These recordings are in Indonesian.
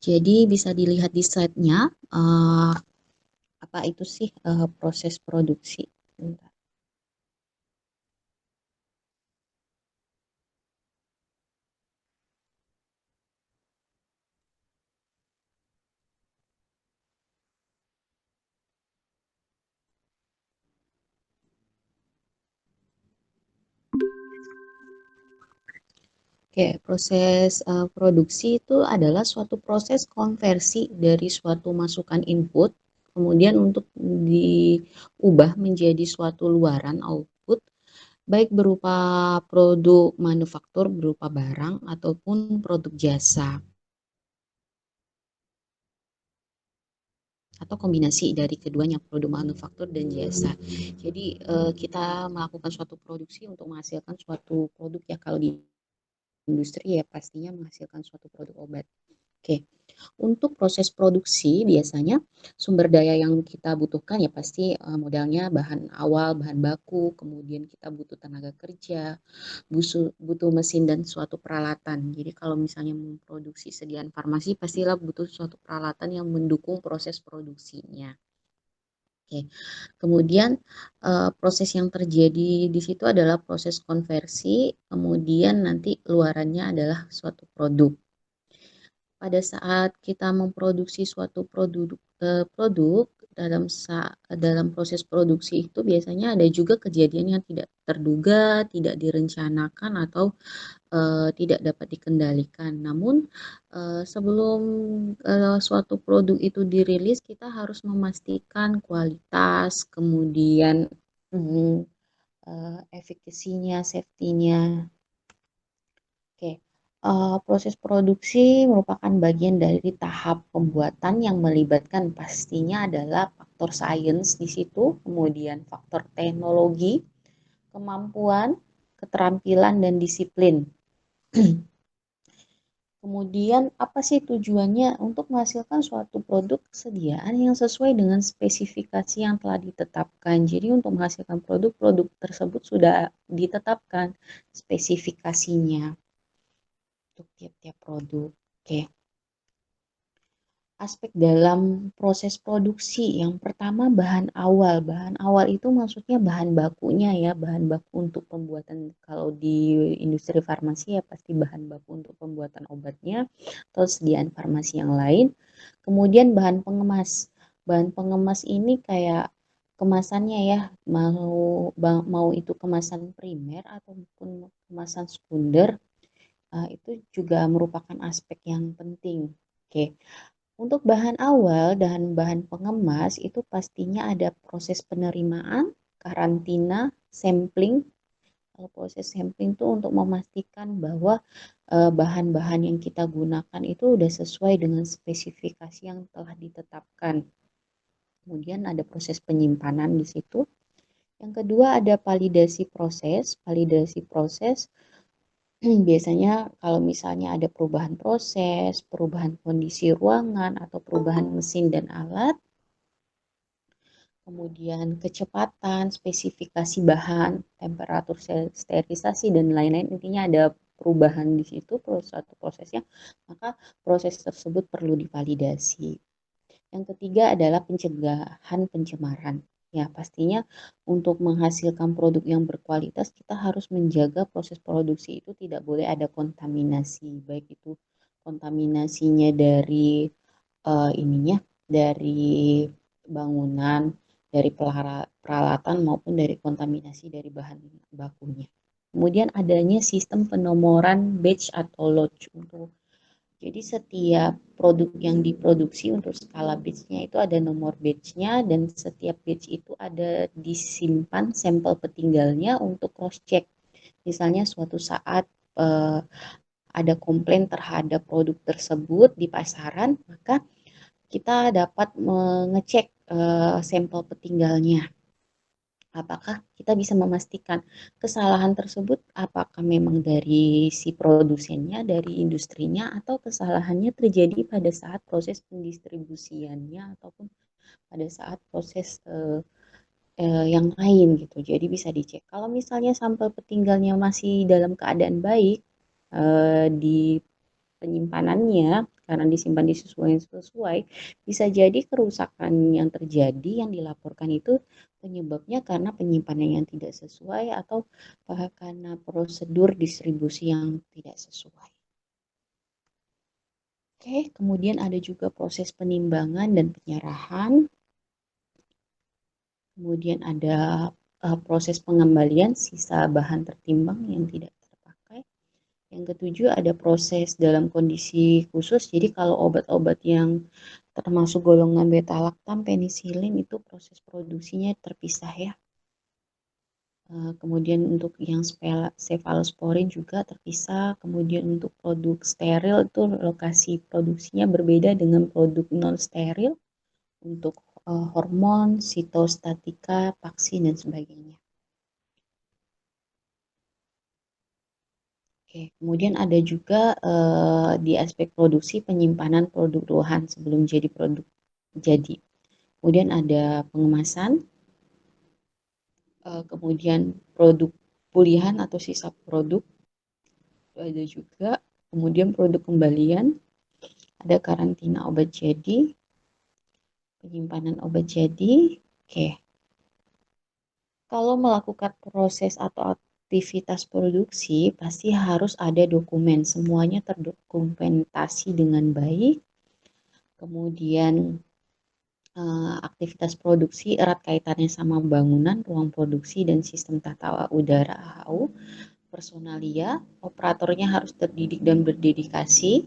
Jadi bisa dilihat di slide-nya, apa itu sih proses produksi. Bentar. Oke, proses produksi itu adalah suatu proses konversi dari suatu masukan input, kemudian untuk diubah menjadi suatu luaran output, baik berupa produk manufaktur berupa barang ataupun produk jasa, atau kombinasi dari keduanya, produk manufaktur dan jasa. Jadi kita melakukan suatu produksi untuk menghasilkan suatu produk, ya kalau di industri ya pastinya menghasilkan suatu produk obat. Oke, untuk proses produksi biasanya sumber daya yang kita butuhkan ya pasti modalnya bahan awal, bahan baku, kemudian kita butuh tenaga kerja, butuh mesin dan suatu peralatan. Jadi kalau misalnya memproduksi sediaan farmasi pastilah butuh suatu peralatan yang mendukung proses produksinya. Oke, kemudian proses yang terjadi di situ adalah proses konversi, kemudian nanti luarannya adalah suatu produk. Pada saat kita memproduksi suatu produk dalam proses produksi itu biasanya ada juga kejadian yang tidak terduga, tidak direncanakan atau tidak dapat dikendalikan. Namun sebelum suatu produk itu dirilis, kita harus memastikan kualitas, kemudian efikasinya, safety-nya. Oke, proses produksi merupakan bagian dari tahap pembuatan yang melibatkan pastinya adalah faktor sains di situ, kemudian faktor teknologi, kemampuan, keterampilan, dan disiplin. Kemudian apa sih tujuannya? Untuk menghasilkan suatu produk kesediaan yang sesuai dengan spesifikasi yang telah ditetapkan. Jadi untuk menghasilkan produk-produk tersebut sudah ditetapkan spesifikasinya untuk tiap-tiap produk. Oke. Aspek dalam proses produksi. Yang pertama bahan awal. Bahan awal itu maksudnya bahan bakunya ya, bahan baku untuk pembuatan. Kalau di industri farmasi ya pasti bahan baku untuk pembuatan obatnya atau sediaan farmasi yang lain. Kemudian bahan pengemas. Bahan pengemas ini kayak kemasannya ya, mau itu kemasan primer ataupun kemasan sekunder, itu juga merupakan aspek yang penting. Oke. Untuk bahan awal dan bahan pengemas itu pastinya ada proses penerimaan, karantina, sampling. Kalau proses sampling itu untuk memastikan bahwa bahan-bahan yang kita gunakan itu sudah sesuai dengan spesifikasi yang telah ditetapkan. Kemudian ada proses penyimpanan di situ. Yang kedua ada validasi proses. Validasi proses biasanya kalau misalnya ada perubahan proses, perubahan kondisi ruangan, atau perubahan mesin dan alat, kemudian kecepatan, spesifikasi bahan, temperatur sterilisasi, dan lain-lain, intinya ada perubahan di situ, suatu prosesnya, maka proses tersebut perlu divalidasi. Yang ketiga adalah pencegahan pencemaran. Ya, pastinya untuk menghasilkan produk yang berkualitas, kita harus menjaga proses produksi itu tidak boleh ada kontaminasi, baik itu kontaminasinya dari ininya, dari bangunan, dari peralatan maupun dari kontaminasi dari bahan bakunya. Kemudian adanya sistem penomoran batch atau lotch untuk jadi setiap produk yang diproduksi untuk skala batch-nya itu ada nomor batch-nya dan setiap batch itu ada disimpan sampel petinggalnya untuk cross check. Misalnya suatu saat eh, ada komplain terhadap produk tersebut di pasaran, maka kita dapat mengecek sampel petinggalnya. Apakah kita bisa memastikan kesalahan tersebut apakah memang dari si produsennya, dari industrinya, atau kesalahannya terjadi pada saat proses pendistribusiannya ataupun pada saat proses yang lain gitu. Jadi bisa dicek. Kalau misalnya sampel petinggalnya masih dalam keadaan baik di penyimpanannya, karena disimpan di sesuai, bisa jadi kerusakan yang terjadi yang dilaporkan itu penyebabnya karena penyimpanan yang tidak sesuai atau karena prosedur distribusi yang tidak sesuai. Oke, kemudian ada juga proses penimbangan dan penyerahan. Kemudian ada proses pengembalian sisa bahan tertimbang yang tidak terpakai. Yang ketujuh ada proses dalam kondisi khusus. Jadi kalau obat-obat yang termasuk golongan beta-laktam, penisilin itu proses produksinya terpisah ya. Kemudian untuk yang cefalosporin juga terpisah. Kemudian untuk produk steril itu lokasi produksinya berbeda dengan produk non steril. Untuk hormon, sitostatika, vaksin dan sebagainya. Oke, kemudian ada juga di aspek produksi penyimpanan produk ruahan sebelum jadi produk jadi. Kemudian ada pengemasan, kemudian produk pulihan atau sisa produk, ada juga kemudian produk kembalian, ada karantina obat jadi, penyimpanan obat jadi. Oke, kalau melakukan proses atau aktivitas produksi, pasti harus ada dokumen. Semuanya terdokumentasi dengan baik. Kemudian aktivitas produksi erat kaitannya sama bangunan, ruang produksi, dan sistem tata udara AHU. Personalia, operatornya harus terdidik dan berdedikasi.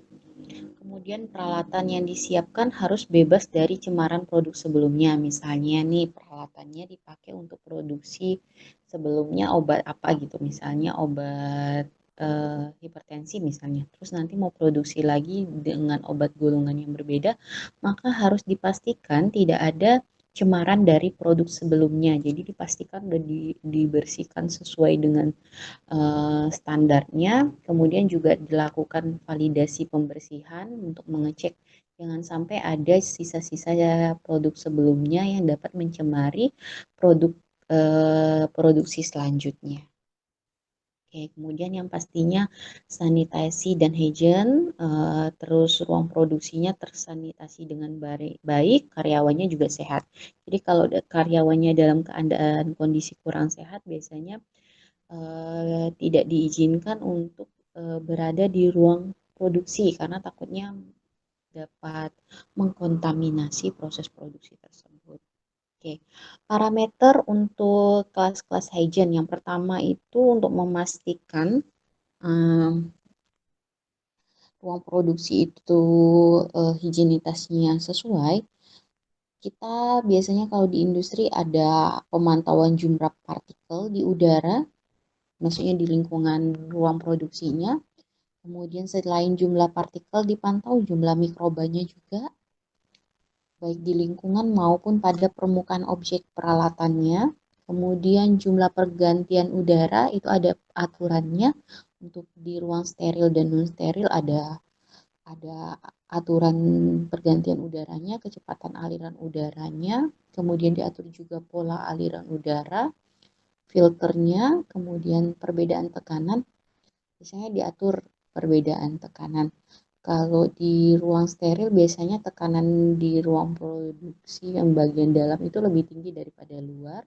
Kemudian peralatan yang disiapkan harus bebas dari cemaran produk sebelumnya. Misalnya nih peralatannya dipakai untuk produksi sebelumnya obat apa gitu. Misalnya obat hipertensi misalnya. Terus nanti mau produksi lagi dengan obat golongan yang berbeda, maka harus dipastikan tidak ada cemaran dari produk sebelumnya. Jadi dipastikan sudah dibersihkan sesuai dengan standarnya, kemudian juga dilakukan validasi pembersihan untuk mengecek jangan sampai ada sisa-sisa produk sebelumnya yang dapat mencemari produk produksi selanjutnya. Oke, kemudian yang pastinya sanitasi dan hygiene, terus ruang produksinya tersanitasi dengan baik, karyawannya juga sehat. Jadi kalau karyawannya dalam keadaan kondisi kurang sehat, biasanya tidak diizinkan untuk berada di ruang produksi karena takutnya dapat mengkontaminasi proses produksi tersebut. Oke, parameter untuk kelas-kelas hygiene yang pertama itu untuk memastikan ruang produksi itu higienitasnya sesuai. Kita biasanya kalau di industri ada pemantauan jumlah partikel di udara, maksudnya di lingkungan ruang produksinya. Kemudian selain jumlah partikel dipantau jumlah mikrobanya juga, baik di lingkungan maupun pada permukaan objek peralatannya. Kemudian jumlah pergantian udara itu ada aturannya. Untuk di ruang steril dan non steril ada aturan pergantian udaranya, kecepatan aliran udaranya, kemudian diatur juga pola aliran udara, filternya, kemudian perbedaan tekanan. Biasanya diatur perbedaan tekanan. Kalau di ruang steril biasanya tekanan di ruang produksi yang bagian dalam itu lebih tinggi daripada luar.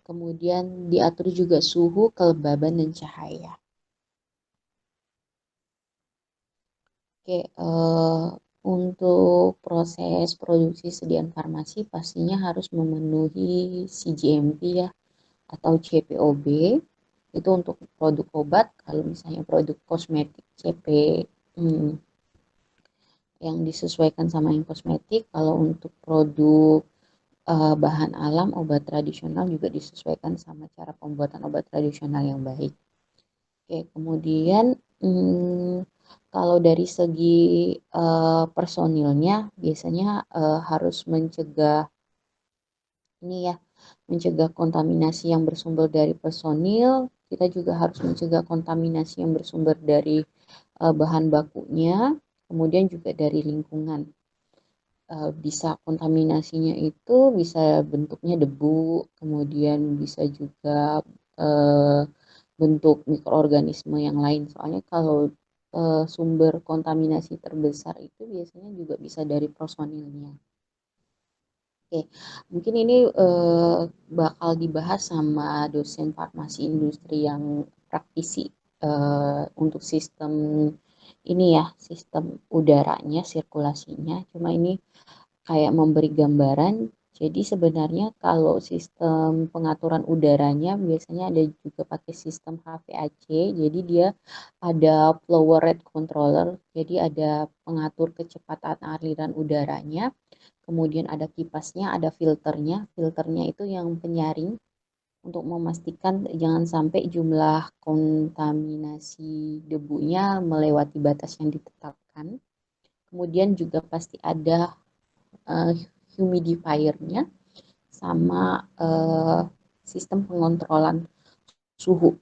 Kemudian diatur juga suhu, kelembaban, dan cahaya. Oke, untuk proses produksi sediaan farmasi pastinya harus memenuhi CGMP ya atau CPOB. Itu untuk produk obat. Kalau misalnya produk kosmetik CP yang disesuaikan sama yang kosmetik. Kalau untuk produk bahan alam, obat tradisional juga disesuaikan sama cara pembuatan obat tradisional yang baik. Oke, kemudian kalau dari segi personilnya biasanya harus mencegah ini ya, mencegah kontaminasi yang bersumber dari personil. Kita juga harus mencegah kontaminasi yang bersumber dari bahan bakunya, kemudian juga dari lingkungan. Bisa kontaminasinya itu bisa bentuknya debu, kemudian bisa juga bentuk mikroorganisme yang lain. Soalnya kalau sumber kontaminasi terbesar itu biasanya juga bisa dari personilnya. Oke, mungkin ini bakal dibahas sama dosen farmasi industri yang praktisi untuk sistem ini ya, sistem udaranya, sirkulasinya. Cuma ini kayak memberi gambaran. Jadi sebenarnya kalau sistem pengaturan udaranya biasanya ada juga pakai sistem HVAC. Jadi dia ada flow rate controller. Jadi ada pengatur kecepatan aliran udaranya. Kemudian ada kipasnya, ada filternya. Filternya itu yang penyaring untuk memastikan jangan sampai jumlah kontaminasi debunya melewati batas yang ditetapkan. Kemudian juga pasti ada uh, humidifiernya sama sistem pengontrolan suhu.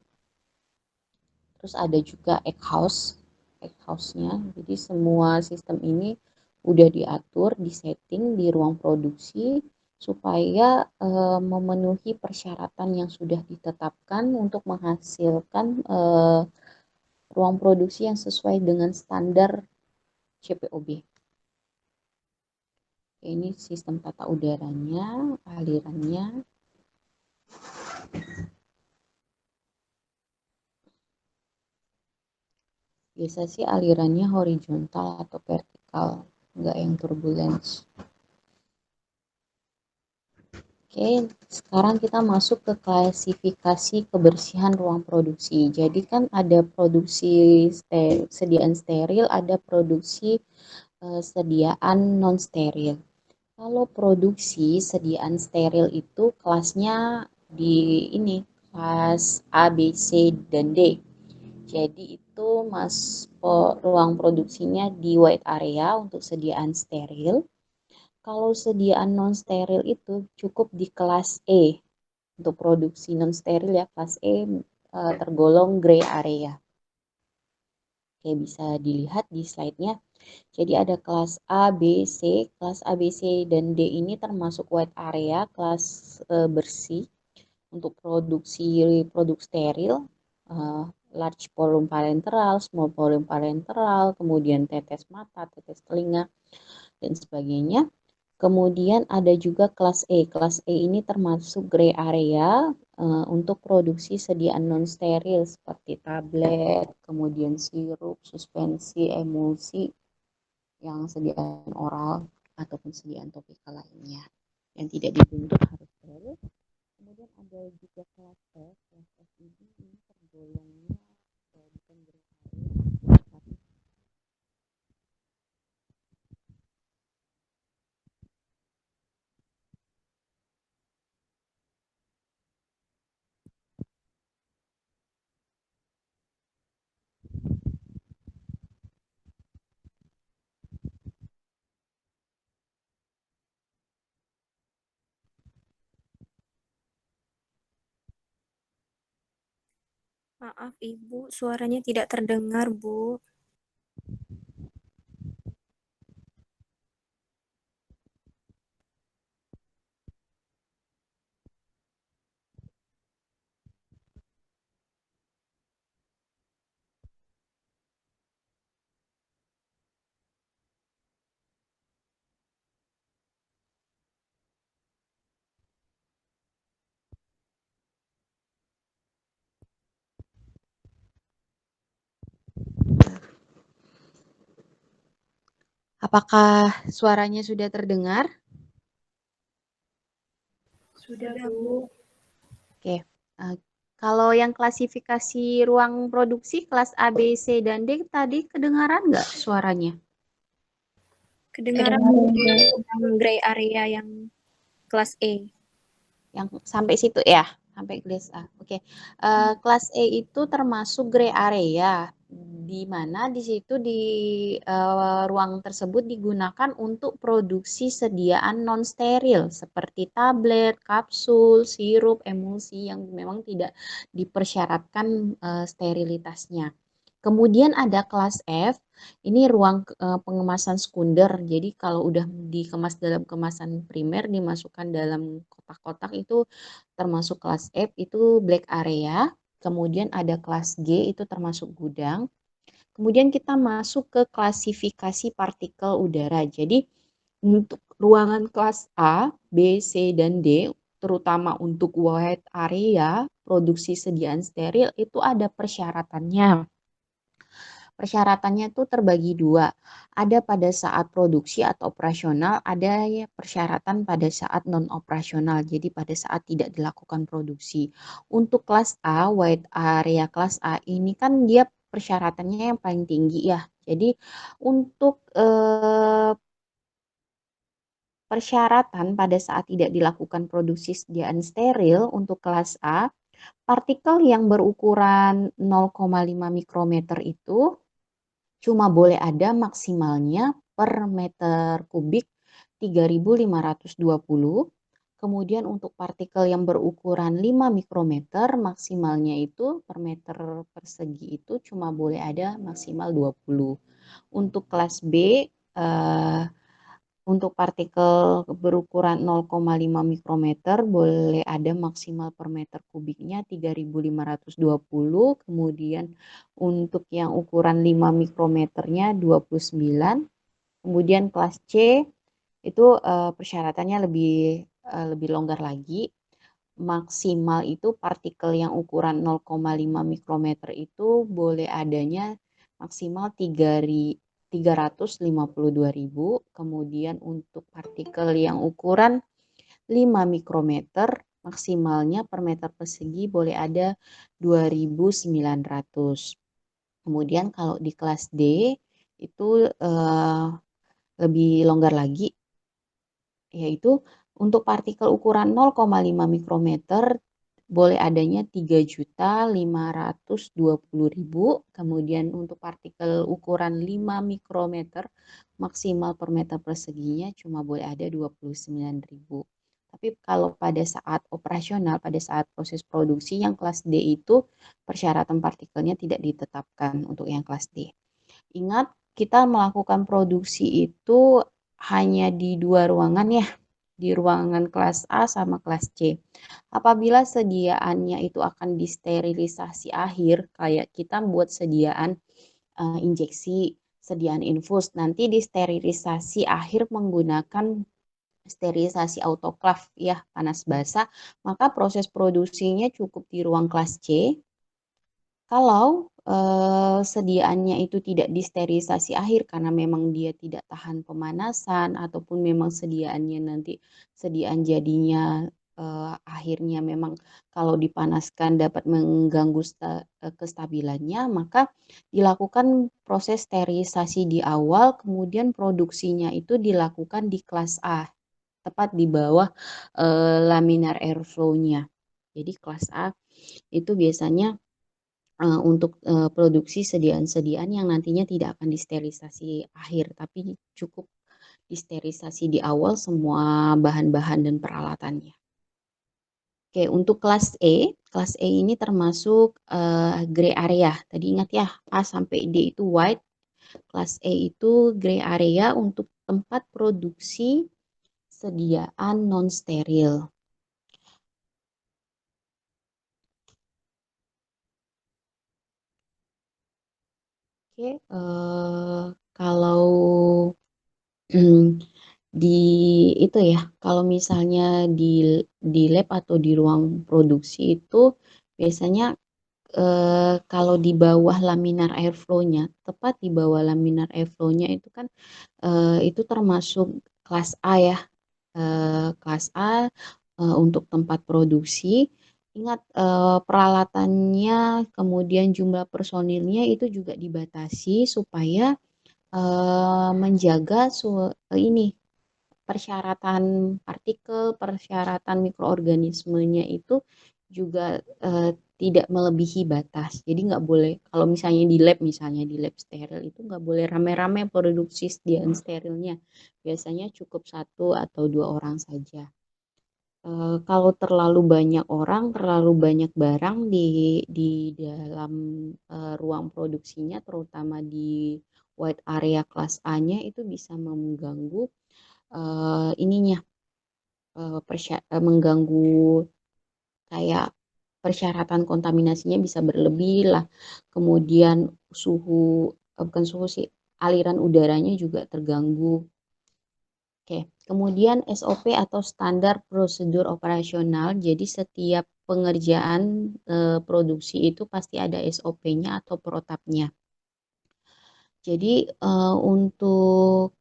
Terus ada juga egg house-nya. Jadi semua sistem ini udah diatur, disetting di ruang produksi supaya memenuhi persyaratan yang sudah ditetapkan untuk menghasilkan ruang produksi yang sesuai dengan standar CPOB. Ini sistem tata udaranya, alirannya. Biasa sih alirannya horizontal atau vertikal, nggak yang turbulence. Oke, sekarang kita masuk ke klasifikasi kebersihan ruang produksi. Jadi kan ada produksi sediaan steril, ada produksi sediaan non steril. Kalau produksi sediaan steril itu kelasnya di ini kelas A, B, C, dan D. Jadi itu ruang produksinya di wide area untuk sediaan steril. Kalau sediaan non steril itu cukup di kelas E untuk produksi non steril ya, kelas E tergolong gray area. Oke, bisa dilihat di slide-nya. Jadi ada kelas A, B, C. Kelas A, B, C, dan D ini termasuk wide area, kelas bersih untuk produksi produk steril, large volume parenteral, small volume parenteral, kemudian tetes mata, tetes telinga, dan sebagainya. Kemudian ada juga kelas E. Kelas E ini termasuk gray area untuk produksi sediaan non steril seperti tablet, kemudian sirup, suspensi, emulsi yang sediaan oral ataupun sediaan topikal lainnya yang tidak dituntut harus steril. Kemudian ada juga kelas F. Kelas F ini tergolongnya bukan gray area tapi Maaf Ibu, suaranya tidak terdengar, Bu. apakah suaranya sudah terdengar? Sudah, Bu. Oke. Kalau yang klasifikasi ruang produksi kelas A, B, C, dan D tadi kedengaran nggak suaranya? Kedengaran yang gray area yang kelas E. Yang sampai situ ya, sampai kelas A. Oke. Kelas E itu termasuk gray area, di mana di situ di ruang tersebut digunakan untuk produksi sediaan non steril seperti tablet, kapsul, sirup, emulsi yang memang tidak dipersyaratkan sterilitasnya. Kemudian ada kelas F, ini ruang pengemasan sekunder. Jadi kalau udah dikemas dalam kemasan primer, dimasukkan dalam kotak-kotak itu termasuk kelas F, itu black area. Kemudian ada kelas G, itu termasuk gudang. Kemudian kita masuk ke klasifikasi partikel udara. Jadi untuk ruangan kelas A, B, C, dan D, terutama untuk wide area produksi sediaan steril itu ada persyaratannya. Persyaratannya tuh terbagi dua. Ada pada saat produksi atau operasional, ada ya persyaratan pada saat non operasional. Jadi pada saat tidak dilakukan produksi. Untuk kelas A, wide area kelas A ini kan dia persyaratannya yang paling tinggi ya. Jadi untuk persyaratan pada saat tidak dilakukan produksi sediaan steril untuk kelas A, partikel yang berukuran 0,5 mikrometer itu cuma boleh ada maksimalnya per meter kubik 3.520. Kemudian untuk partikel yang berukuran 5 mikrometer maksimalnya itu per meter persegi itu cuma boleh ada maksimal 20. Untuk kelas B untuk partikel berukuran 0,5 mikrometer boleh ada maksimal per meter kubiknya 3.520. Kemudian untuk yang ukuran 5 mikrometernya 29. Kemudian kelas C itu persyaratannya lebih longgar lagi. Maksimal itu partikel yang ukuran 0,5 mikrometer itu boleh adanya maksimal 352.000. Kemudian untuk partikel yang ukuran 5 mikrometer maksimalnya per meter persegi boleh ada 2.900. Kemudian kalau di kelas D itu lebih longgar lagi, yaitu untuk partikel ukuran 0,5 mikrometer boleh adanya 3.520.000. Kemudian untuk partikel ukuran 5 mikrometer maksimal per meter perseginya cuma boleh ada 29.000. Tapi kalau pada saat operasional, pada saat proses produksi yang kelas D itu persyaratan partikelnya tidak ditetapkan untuk yang kelas D. Ingat, kita melakukan produksi itu hanya di dua ruangan ya, di ruangan kelas A sama kelas C. Apabila sediaannya itu akan disterilisasi akhir, kayak kita buat sediaan injeksi, sediaan infus, nanti disterilisasi akhir menggunakan sterilisasi autoklav ya, panas basah, maka proses produksinya cukup di ruang kelas C. Kalau sediaannya itu tidak disterilisasi akhir karena memang dia tidak tahan pemanasan ataupun memang sediaannya nanti sediaan jadinya akhirnya memang kalau dipanaskan dapat mengganggu kestabilannya, maka dilakukan proses sterilisasi di awal, kemudian produksinya itu dilakukan di kelas A, tepat di bawah laminar airflow-nya. Jadi kelas A itu biasanya untuk produksi sediaan-sediaan yang nantinya tidak akan disterilisasi akhir, tapi cukup disterilisasi di awal semua bahan-bahan dan peralatannya. Oke, untuk kelas E ini termasuk gray area. Tadi ingat ya, A sampai D itu white, kelas E itu gray area untuk tempat produksi sediaan non-steril. Oke, kalau di itu ya, kalau misalnya di lab atau di ruang produksi itu biasanya kalau di bawah laminar airflow-nya, tepat di bawah laminar airflow-nya itu kan itu termasuk kelas A ya, kelas A untuk tempat produksi. Ingat peralatannya, kemudian jumlah personilnya itu juga dibatasi supaya menjaga ini persyaratan partikel, persyaratan mikroorganismenya itu juga tidak melebihi batas. Jadi nggak boleh, kalau misalnya di lab steril itu nggak boleh rame-rame produksi sediaan sterilnya. Biasanya cukup 1 atau 2 orang saja. Kalau terlalu banyak orang, terlalu banyak barang di dalam ruang produksinya, terutama di wide area kelas A-nya itu bisa mengganggu ininya mengganggu kayak persyaratan kontaminasinya bisa berlebih lah. Kemudian suhu bukan suhu sih, aliran udaranya juga terganggu. Oke, kemudian SOP atau standar prosedur operasional. Jadi setiap pengerjaan produksi itu pasti ada SOP-nya atau protapnya. Jadi untuk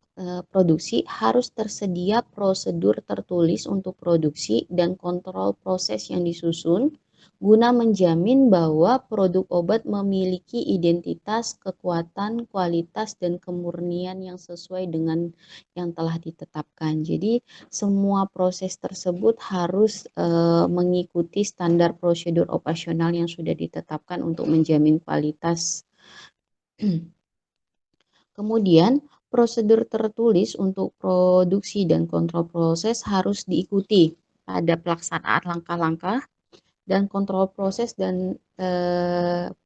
produksi harus tersedia prosedur tertulis untuk produksi dan kontrol proses yang disusun guna menjamin bahwa produk obat memiliki identitas, kekuatan, kualitas, dan kemurnian yang sesuai dengan yang telah ditetapkan. Jadi semua proses tersebut harus mengikuti standar prosedur operasional yang sudah ditetapkan untuk menjamin kualitas. Kemudian, prosedur tertulis untuk produksi dan kontrol proses harus diikuti pada pelaksanaan langkah-langkah dan kontrol proses dan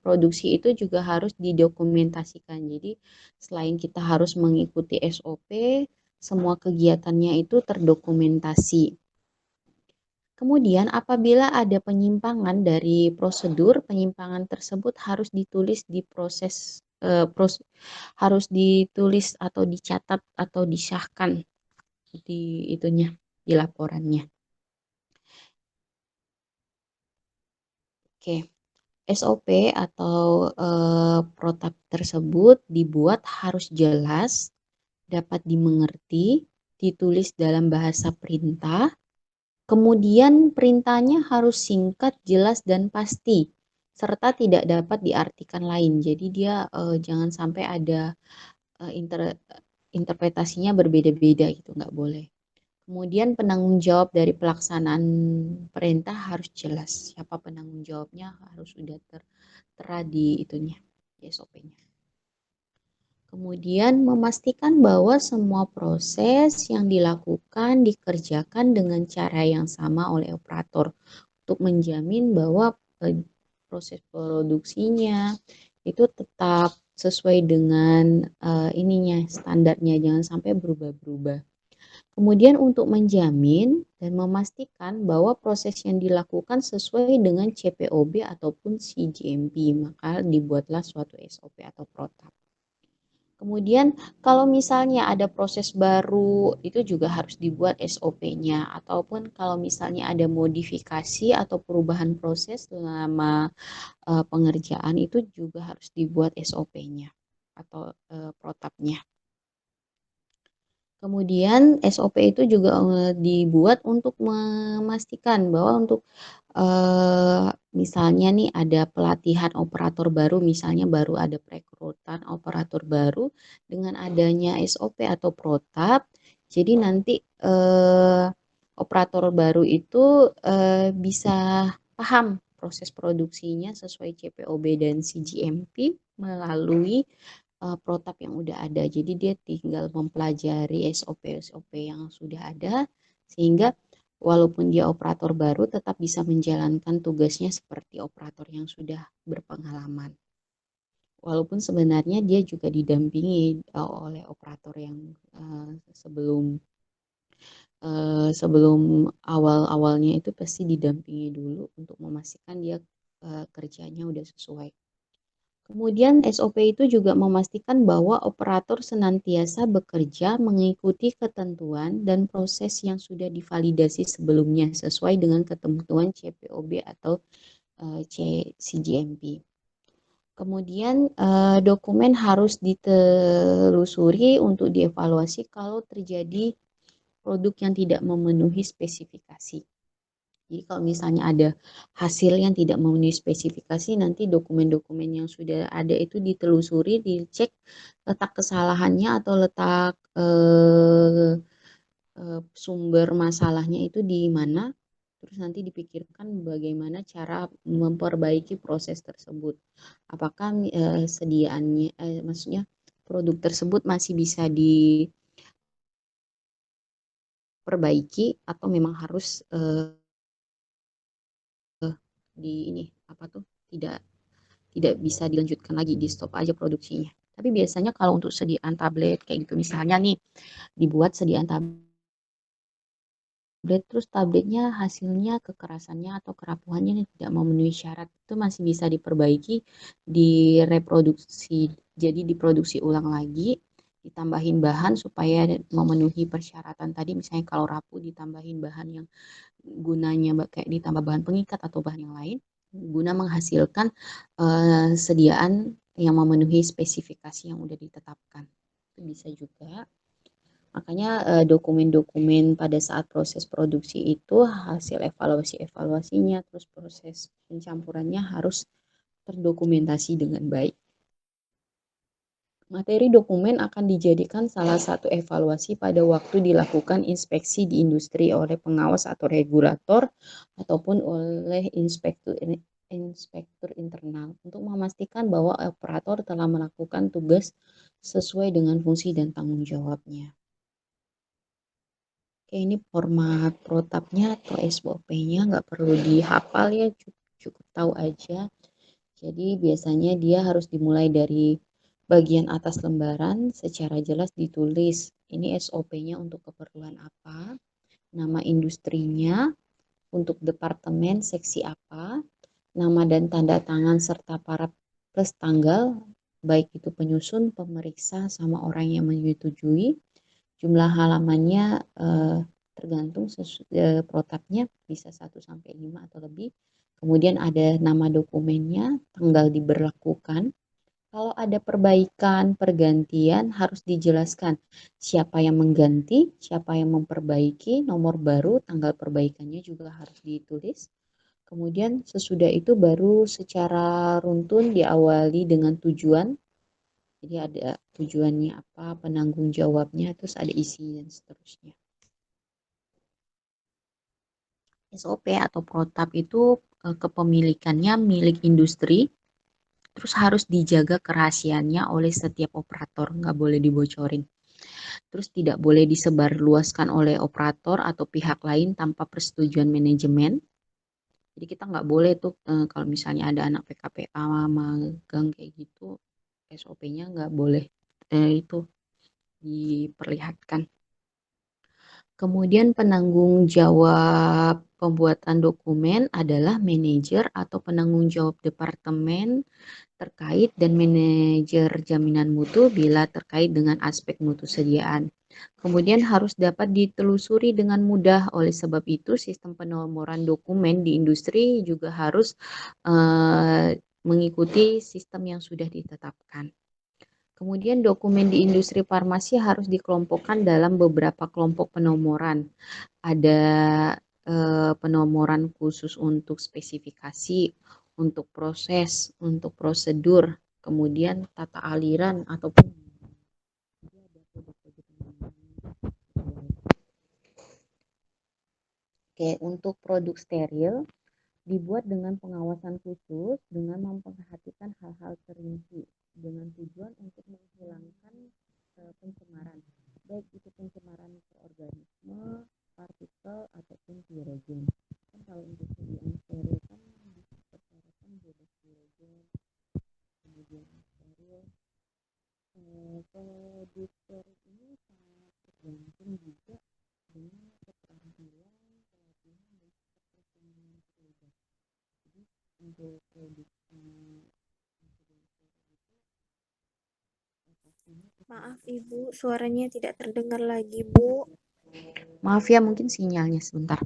produksi itu juga harus didokumentasikan. Jadi, selain kita harus mengikuti SOP, semua kegiatannya itu terdokumentasi. Kemudian, apabila ada penyimpangan dari prosedur, penyimpangan tersebut harus ditulis di harus ditulis atau dicatat atau disahkan di itunya, di laporannya. Oke, SOP atau protap tersebut dibuat harus jelas, dapat dimengerti, ditulis dalam bahasa perintah. Kemudian perintahnya harus singkat, jelas, dan pasti, serta tidak dapat diartikan lain. Jadi dia jangan sampai ada interpretasinya berbeda-beda gitu, nggak boleh. Kemudian penanggung jawab dari pelaksanaan perintah harus jelas. Siapa penanggung jawabnya harus sudah tertera di itunya, di SOP-nya. Kemudian memastikan bahwa semua proses yang dilakukan dikerjakan dengan cara yang sama oleh operator untuk menjamin bahwa proses produksinya itu tetap sesuai dengan ininya standarnya, jangan sampai berubah-berubah. Kemudian untuk menjamin dan memastikan bahwa proses yang dilakukan sesuai dengan CPOB ataupun CGMP, maka dibuatlah suatu SOP atau protap. Kemudian kalau misalnya ada proses baru itu juga harus dibuat SOP-nya, ataupun kalau misalnya ada modifikasi atau perubahan proses selama pengerjaan itu juga harus dibuat SOP-nya atau protapnya. Kemudian SOP itu juga dibuat untuk memastikan bahwa untuk misalnya nih ada pelatihan operator baru, misalnya baru ada perekrutan operator baru dengan adanya SOP atau protap, jadi nanti operator baru itu bisa paham proses produksinya sesuai CPOB dan CGMP melalui protap yang udah ada. Jadi dia tinggal mempelajari SOP-SOP yang sudah ada sehingga walaupun dia operator baru tetap bisa menjalankan tugasnya seperti operator yang sudah berpengalaman. Walaupun sebenarnya dia juga didampingi oleh operator yang sebelum awal-awalnya itu pasti didampingi dulu untuk memastikan dia kerjanya udah sesuai. Kemudian SOP itu juga memastikan bahwa operator senantiasa bekerja mengikuti ketentuan dan proses yang sudah divalidasi sebelumnya sesuai dengan ketentuan CPOB atau CGMP. Kemudian dokumen harus ditelusuri untuk dievaluasi kalau terjadi produk yang tidak memenuhi spesifikasi. Jadi kalau misalnya ada hasil yang tidak memenuhi spesifikasi, nanti dokumen-dokumen yang sudah ada itu ditelusuri, dicek letak kesalahannya atau letak sumber masalahnya itu di mana, terus nanti dipikirkan bagaimana cara memperbaiki proses tersebut. Apakah sediaannya, maksudnya produk tersebut masih bisa diperbaiki atau memang harus di ini apa tuh tidak bisa dilanjutkan lagi, di stop aja produksinya. Tapi biasanya kalau untuk sediaan tablet kayak gitu misalnya nih dibuat sediaan tablet terus tabletnya hasilnya kekerasannya atau kerapuhannya tidak memenuhi syarat, itu masih bisa diperbaiki, direproduksi, jadi diproduksi ulang lagi, ditambahin bahan supaya memenuhi persyaratan tadi, misalnya kalau rapuh ditambahin bahan yang gunanya kayak ditambah bahan pengikat atau bahan yang lain, guna menghasilkan sediaan yang memenuhi spesifikasi yang udah ditetapkan. Itu bisa juga. Makanya dokumen-dokumen pada saat proses produksi itu hasil evaluasi-evaluasinya, terus proses pencampurannya harus terdokumentasi dengan baik. Materi dokumen akan dijadikan salah satu evaluasi pada waktu dilakukan inspeksi di industri oleh pengawas atau regulator ataupun oleh inspektur internal untuk memastikan bahwa operator telah melakukan tugas sesuai dengan fungsi dan tanggung jawabnya. Oke, ini format protapnya atau SOP-nya nggak perlu dihafal ya, cukup tahu aja. Jadi biasanya dia harus dimulai dari bagian atas lembaran, secara jelas ditulis ini SOP-nya untuk keperluan apa, nama industrinya, untuk departemen seksi apa, nama dan tanda tangan serta para plus tanggal, baik itu penyusun, pemeriksa, sama orang yang menyetujui. Jumlah halamannya tergantung protapnya, bisa 1 sampai 5 atau lebih. Kemudian ada nama dokumennya, tanggal diberlakukan. Kalau ada perbaikan, pergantian harus dijelaskan siapa yang mengganti, siapa yang memperbaiki, nomor baru, tanggal perbaikannya juga harus ditulis. Kemudian sesudah itu baru secara runtun diawali dengan tujuan. Jadi ada tujuannya apa, penanggung jawabnya, terus ada isi dan seterusnya. SOP atau protap itu kepemilikannya milik industri, terus harus dijaga kerahasiaannya oleh setiap operator, nggak boleh dibocorin. Terus tidak boleh disebarluaskan oleh operator atau pihak lain tanpa persetujuan manajemen. Jadi kita nggak boleh tuh kalau misalnya ada anak PKPA magang kayak gitu, SOP-nya nggak boleh itu diperlihatkan. Kemudian penanggung jawab pembuatan dokumen adalah manajer atau penanggung jawab departemen terkait dan manajer jaminan mutu bila terkait dengan aspek mutu sediaan. Kemudian harus dapat ditelusuri dengan mudah. Oleh sebab itu, sistem penomoran dokumen di industri juga harus mengikuti sistem yang sudah ditetapkan. Kemudian dokumen di industri farmasi harus dikelompokkan dalam beberapa kelompok penomoran. Ada penomoran khusus untuk spesifikasi, untuk proses, untuk prosedur, kemudian tata aliran ataupun Oke, untuk produk steril dibuat dengan pengawasan khusus dengan memperhatikan hal-hal terinci dengan tujuan untuk menghilangkan pencemaran, baik itu pencemaran mikroorganisme, partikel ataupun pirogen. Kan kalau untuk yang steril kan dipersyaratatkan bebas pirogen, kemudian steril. Produk steril ini sangat tergantung juga dengan keterampilan, pelatihan dan keterampilan yang terlibat. Jadi untuk produk Maaf Ibu, suaranya tidak terdengar lagi Bu. Maaf ya, mungkin sinyalnya sebentar.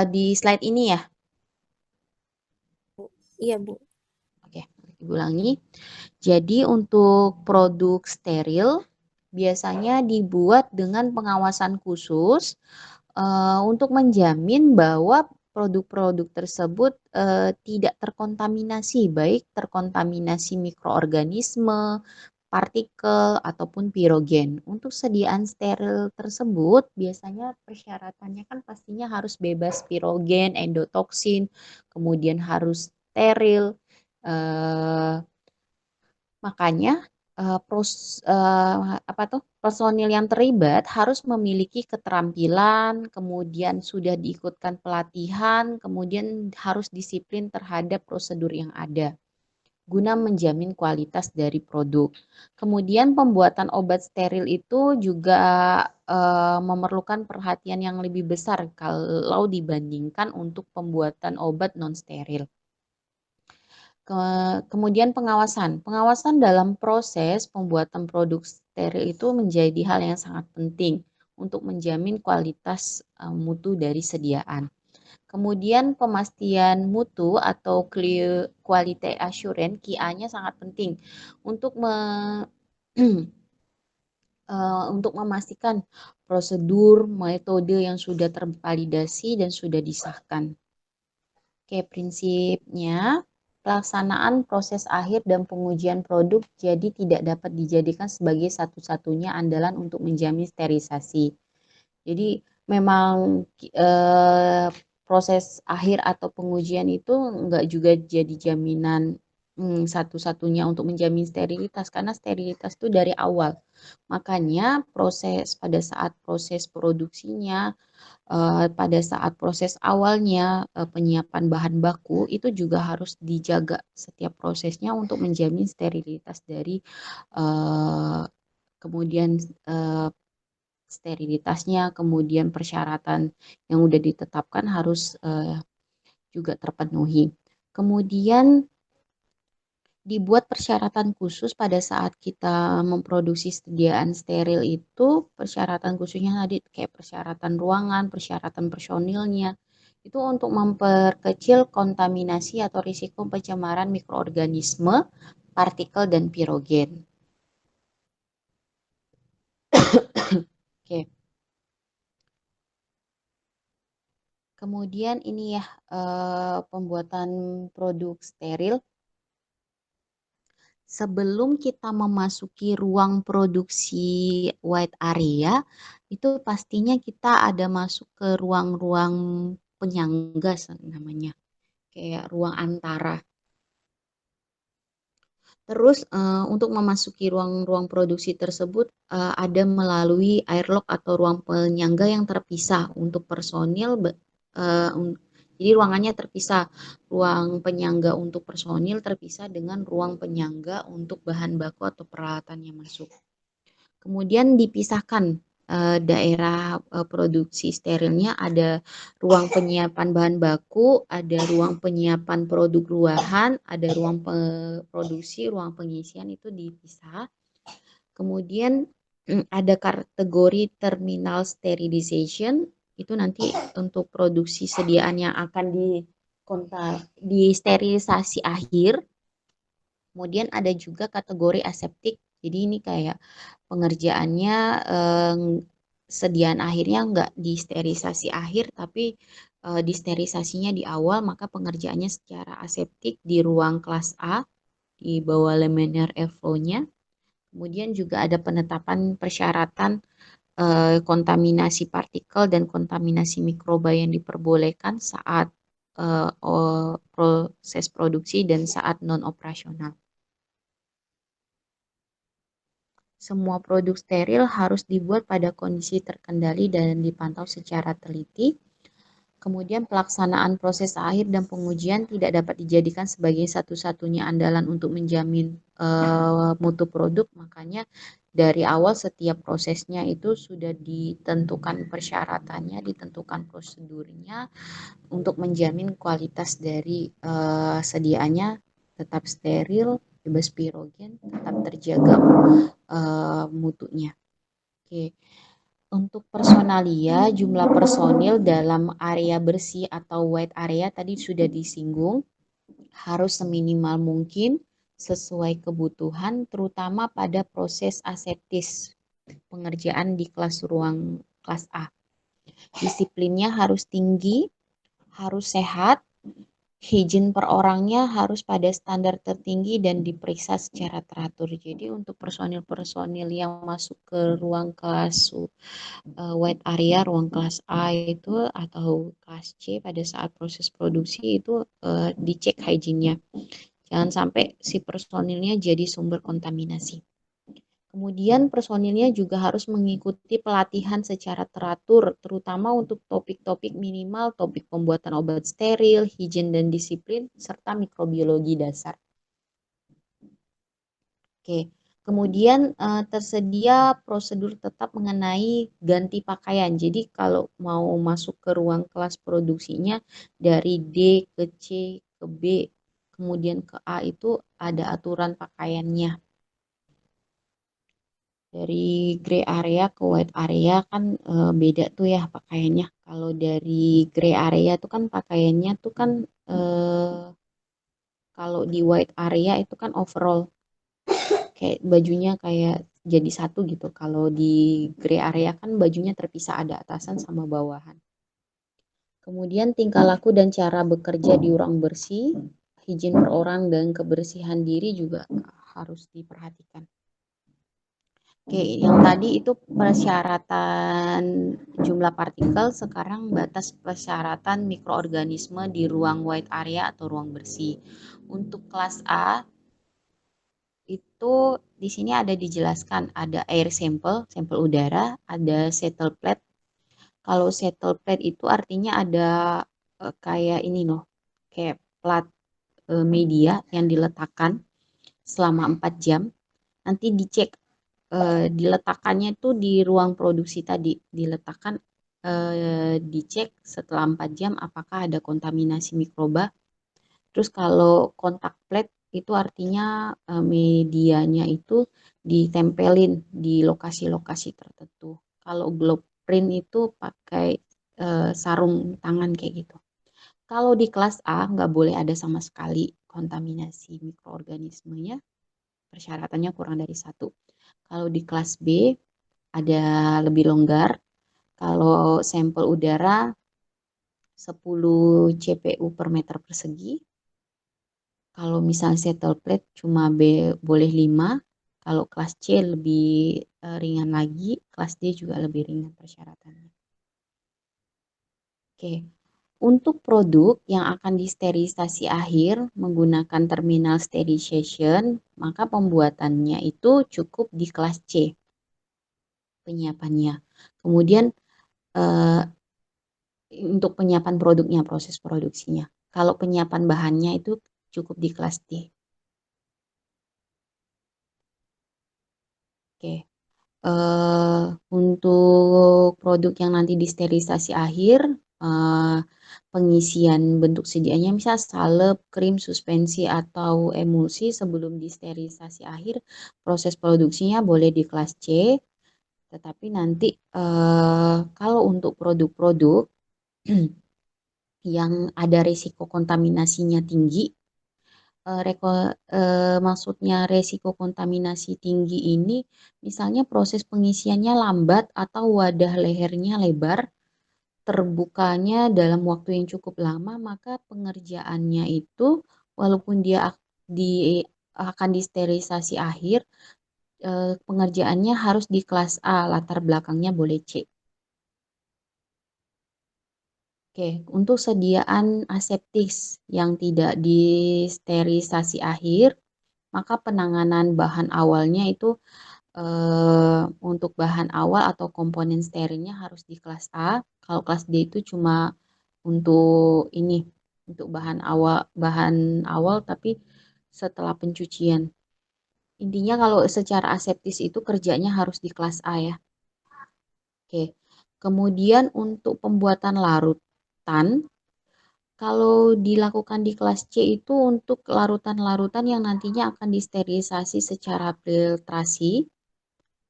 Di slide ini ya. Iya Bu. Oke, ulangi. Jadi untuk produk steril biasanya dibuat dengan pengawasan khusus untuk menjamin bahwa produk-produk tersebut tidak terkontaminasi, baik terkontaminasi mikroorganisme, partikel, ataupun pirogen. Untuk sediaan steril tersebut, biasanya persyaratannya kan pastinya harus bebas pirogen, endotoksin, kemudian harus steril. Makanya personil yang terlibat harus memiliki keterampilan, kemudian sudah diikutkan pelatihan, kemudian harus disiplin terhadap prosedur yang ada. guna menjamin kualitas dari produk. Kemudian pembuatan obat steril itu juga memerlukan perhatian yang lebih besar kalau dibandingkan untuk pembuatan obat non-steril. Kemudian pengawasan. Pengawasan dalam proses pembuatan produk steril itu menjadi hal yang sangat penting untuk menjamin kualitas mutu dari sediaan. Kemudian pemastian mutu atau quality assurance (QA)-nya sangat penting untuk untuk memastikan prosedur, metode yang sudah tervalidasi dan sudah disahkan. Oke, prinsipnya pelaksanaan proses akhir dan pengujian produk jadi tidak dapat dijadikan sebagai satu-satunya andalan untuk menjamin sterilisasi. Jadi memang proses akhir atau pengujian itu enggak juga jadi jaminan satu-satunya untuk menjamin sterilitas karena sterilitas itu dari awal. Makanya pada saat proses produksinya, pada saat proses awalnya penyiapan bahan baku itu juga harus dijaga setiap prosesnya untuk menjamin sterilitas dari kemudian sterilitasnya, kemudian persyaratan yang udah ditetapkan harus juga terpenuhi. Kemudian dibuat persyaratan khusus pada saat kita memproduksi sediaan steril itu, persyaratan khususnya tadi kayak persyaratan ruangan, persyaratan personilnya, itu untuk memperkecil kontaminasi atau risiko pencemaran mikroorganisme, partikel, dan pirogen. Oke. Kemudian ini ya pembuatan produk steril. Sebelum kita memasuki ruang produksi wide area, itu pastinya kita ada masuk ke ruang-ruang penyangga namanya, kayak ruang antara. Terus untuk memasuki ruang-ruang produksi tersebut ada melalui airlock atau ruang penyangga yang terpisah untuk personil. Jadi ruangannya terpisah, ruang penyangga untuk personil terpisah dengan ruang penyangga untuk bahan baku atau peralatan yang masuk. Kemudian dipisahkan daerah produksi sterilnya, ada ruang penyiapan bahan baku, ada ruang penyiapan produk ruahan, ada ruang produksi, ruang pengisian itu dipisah. Kemudian ada kategori terminal sterilization, itu nanti untuk produksi sediaan yang akan disterilisasi akhir. Kemudian ada juga kategori aseptik, jadi ini kayak pengerjaannya sediaan akhirnya enggak di sterilisasi akhir, tapi di sterilisasinya di awal, maka pengerjaannya secara aseptik di ruang kelas A, di bawah laminar airflow-nya. Kemudian juga ada penetapan persyaratan kontaminasi partikel dan kontaminasi mikroba yang diperbolehkan saat proses produksi dan saat non-operasional. Semua produk steril harus dibuat pada kondisi terkendali dan dipantau secara teliti. Kemudian pelaksanaan proses akhir dan pengujian tidak dapat dijadikan sebagai satu-satunya andalan untuk menjamin mutu produk. Makanya dari awal setiap prosesnya itu sudah ditentukan persyaratannya, ditentukan prosedurnya untuk menjamin kualitas dari sediaannya tetap steril, bebas pirogen, tetap terjaga mutunya. Oke. Untuk personalia, jumlah personil dalam area bersih atau wide area tadi sudah disinggung, harus seminimal mungkin sesuai kebutuhan, terutama pada proses aseptis pengerjaan di ruang kelas A. Disiplinnya harus tinggi, harus sehat, hygiene per orangnya harus pada standar tertinggi dan diperiksa secara teratur. Jadi untuk personil-personil yang masuk ke ruang kelas wide area, ruang kelas A itu atau kelas C pada saat proses produksi itu dicek hygiene-nya. Jangan sampai si personilnya jadi sumber kontaminasi. Kemudian personilnya juga harus mengikuti pelatihan secara teratur, terutama untuk topik-topik minimal, topik pembuatan obat steril, higien dan disiplin, serta mikrobiologi dasar. Oke, kemudian tersedia prosedur tetap mengenai ganti pakaian. Jadi kalau mau masuk ke ruang kelas produksinya dari D ke C ke B, kemudian ke A itu ada aturan pakaiannya. Dari gray area ke white area kan beda tuh ya pakaiannya. Kalau dari gray area tuh kan pakaiannya tuh kan kalau di white area itu kan overall kayak bajunya kayak jadi satu gitu. Kalau di gray area kan bajunya terpisah ada atasan sama bawahan. Kemudian tingkah laku dan cara bekerja di ruang bersih, higien per orang dan kebersihan diri juga harus diperhatikan. Oke, yang tadi itu persyaratan jumlah partikel, sekarang batas persyaratan mikroorganisme di ruang white area atau ruang bersih. Untuk kelas A itu di sini ada dijelaskan, ada air sample, sampel udara, ada settle plate. Kalau settle plate itu artinya ada kayak ini loh, kayak plat media yang diletakkan selama 4 jam. Nanti dicek diletakkannya itu di ruang produksi tadi, diletakkan dicek setelah 4 jam apakah ada kontaminasi mikroba. Terus kalau kontak plate itu artinya medianya itu ditempelin di lokasi-lokasi tertentu. Kalau glove print itu pakai sarung tangan kayak gitu. Kalau di kelas A nggak boleh ada sama sekali kontaminasi mikroorganismenya, persyaratannya kurang dari satu. Kalau di kelas B ada lebih longgar. Kalau sampel udara 10 CPU per meter persegi. Kalau misalnya settle plate cuma B boleh 5. Kalau kelas C lebih ringan lagi, kelas D juga lebih ringan persyaratannya. Oke. Untuk produk yang akan disterilisasi akhir menggunakan terminal sterilization, maka pembuatannya itu cukup di kelas C penyiapannya. Kemudian eh, untuk penyiapan produknya, proses produksinya. Kalau penyiapan bahannya itu cukup di kelas D. Oke. Untuk produk yang nanti disterilisasi akhir, eh, pengisian bentuk sedianya misal salep, krim, suspensi, atau emulsi sebelum disterilisasi akhir, proses produksinya boleh di kelas C, tetapi nanti kalau untuk produk-produk yang ada risiko kontaminasinya tinggi, maksudnya resiko kontaminasi tinggi ini, misalnya proses pengisiannya lambat atau wadah lehernya lebar, terbukanya dalam waktu yang cukup lama, maka pengerjaannya itu walaupun dia di, akan disterilisasi akhir, pengerjaannya harus di kelas A, latar belakangnya boleh C. Oke, untuk sediaan aseptis yang tidak disterilisasi akhir, maka penanganan bahan awalnya itu untuk bahan awal atau komponen sterilnya harus di kelas A. Kalau kelas D itu cuma untuk ini, untuk bahan awal tapi setelah pencucian. Intinya kalau secara aseptis itu kerjanya harus di kelas A ya. Oke. Kemudian untuk pembuatan larutan, kalau dilakukan di kelas C itu untuk larutan-larutan yang nantinya akan disterilisasi secara filtrasi.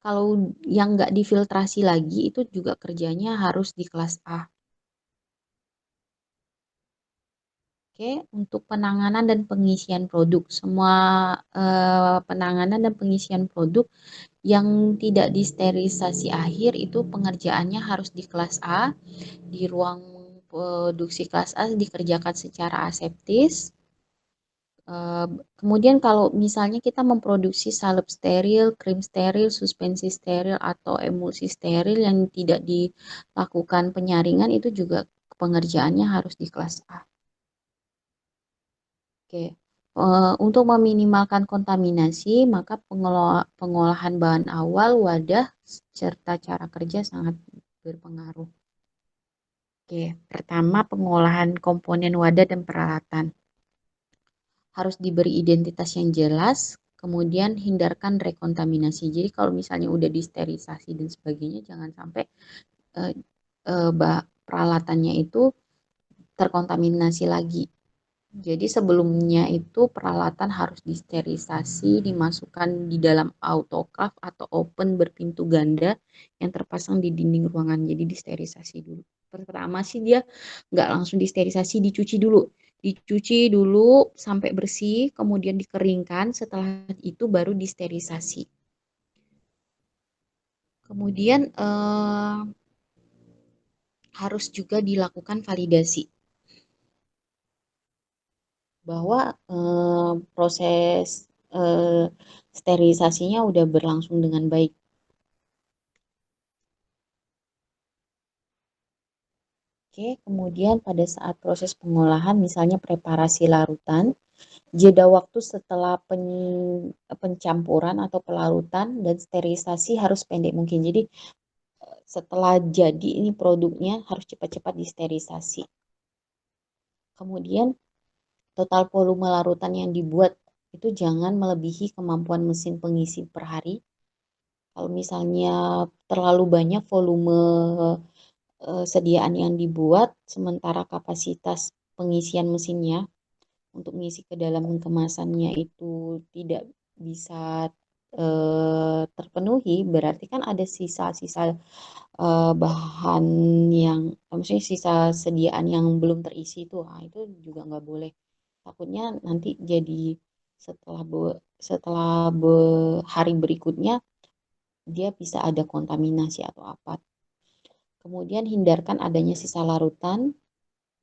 Kalau yang nggak difiltrasi lagi itu juga kerjanya harus di kelas A. Oke, untuk penanganan dan pengisian produk, semua penanganan dan pengisian produk yang tidak disterilisasi akhir itu pengerjaannya harus di kelas A, di ruang produksi kelas A dikerjakan secara aseptis. Kemudian kalau misalnya kita memproduksi salep steril, krim steril, suspensi steril, atau emulsi steril yang tidak dilakukan penyaringan itu juga pengerjaannya harus di kelas A. Oke. Untuk meminimalkan kontaminasi, maka pengolahan bahan awal, wadah, serta cara kerja sangat berpengaruh. Oke, pertama pengolahan komponen wadah dan peralatan. Harus diberi identitas yang jelas, kemudian hindarkan rekontaminasi. Jadi kalau misalnya udah disterilisasi dan sebagainya, jangan sampai eh, peralatannya itu terkontaminasi lagi. Jadi sebelumnya itu peralatan harus disterilisasi, dimasukkan di dalam autoclave atau oven berpintu ganda yang terpasang di dinding ruangan. Jadi disterilisasi dulu. Pertama sih dia nggak langsung disterilisasi, dicuci dulu. Dicuci dulu sampai bersih, kemudian dikeringkan. Setelah itu baru disterilisasi. Kemudian harus juga dilakukan validasi bahwa proses eh, sterilisasinya udah berlangsung dengan baik. Oke, kemudian pada saat proses pengolahan, misalnya preparasi larutan, jeda waktu setelah pencampuran atau pelarutan dan sterilisasi harus pendek mungkin. Jadi setelah jadi ini produknya harus cepat-cepat disterilisasi. Kemudian total volume larutan yang dibuat itu jangan melebihi kemampuan mesin pengisi per hari. Kalau misalnya terlalu banyak volume sediaan yang dibuat, sementara kapasitas pengisian mesinnya untuk mengisi ke dalam kemasannya itu tidak bisa terpenuhi, berarti kan ada sisa-sisa bahan yang, maksudnya sisa sediaan yang belum terisi itu, nah, itu juga nggak boleh. Takutnya nanti jadi setelah hari berikutnya dia bisa ada kontaminasi atau apa. Kemudian hindarkan adanya sisa larutan,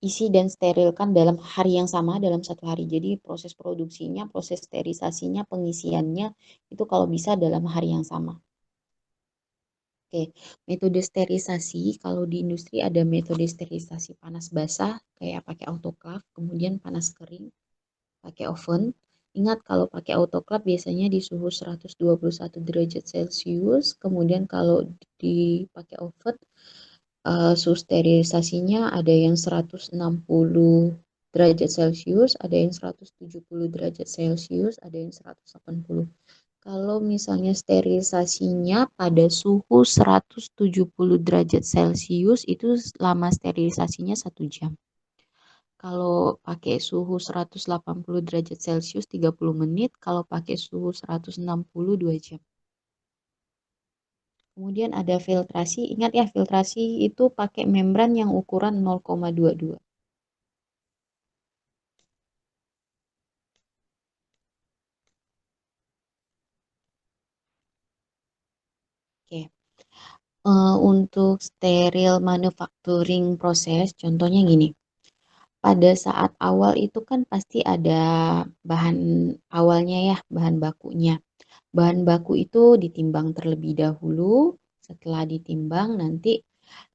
isi dan sterilkan dalam hari yang sama dalam satu hari. Jadi proses produksinya, proses sterilisasinya, pengisiannya itu kalau bisa dalam hari yang sama. Oke, metode sterilisasi kalau di industri ada metode sterilisasi panas basah kayak pakai autoclave, kemudian panas kering pakai oven. Ingat kalau pakai autoclave biasanya di suhu 121 derajat Celcius, kemudian kalau dipakai oven suhu sterilisasinya ada yang 160 derajat Celcius, ada yang 170 derajat Celcius, ada yang 180. Kalau misalnya sterilisasinya pada suhu 170 derajat Celcius itu lama sterilisasinya 1 jam. Kalau pakai suhu 180 derajat Celcius 30 menit, kalau pakai suhu 160 2 jam. Kemudian ada filtrasi, ingat ya filtrasi itu pakai membran yang ukuran 0,22. Oke. Untuk steril manufacturing proses, contohnya gini. Pada saat awal itu kan pasti ada bahan awalnya ya, bahan bakunya. Bahan baku itu ditimbang terlebih dahulu, setelah ditimbang nanti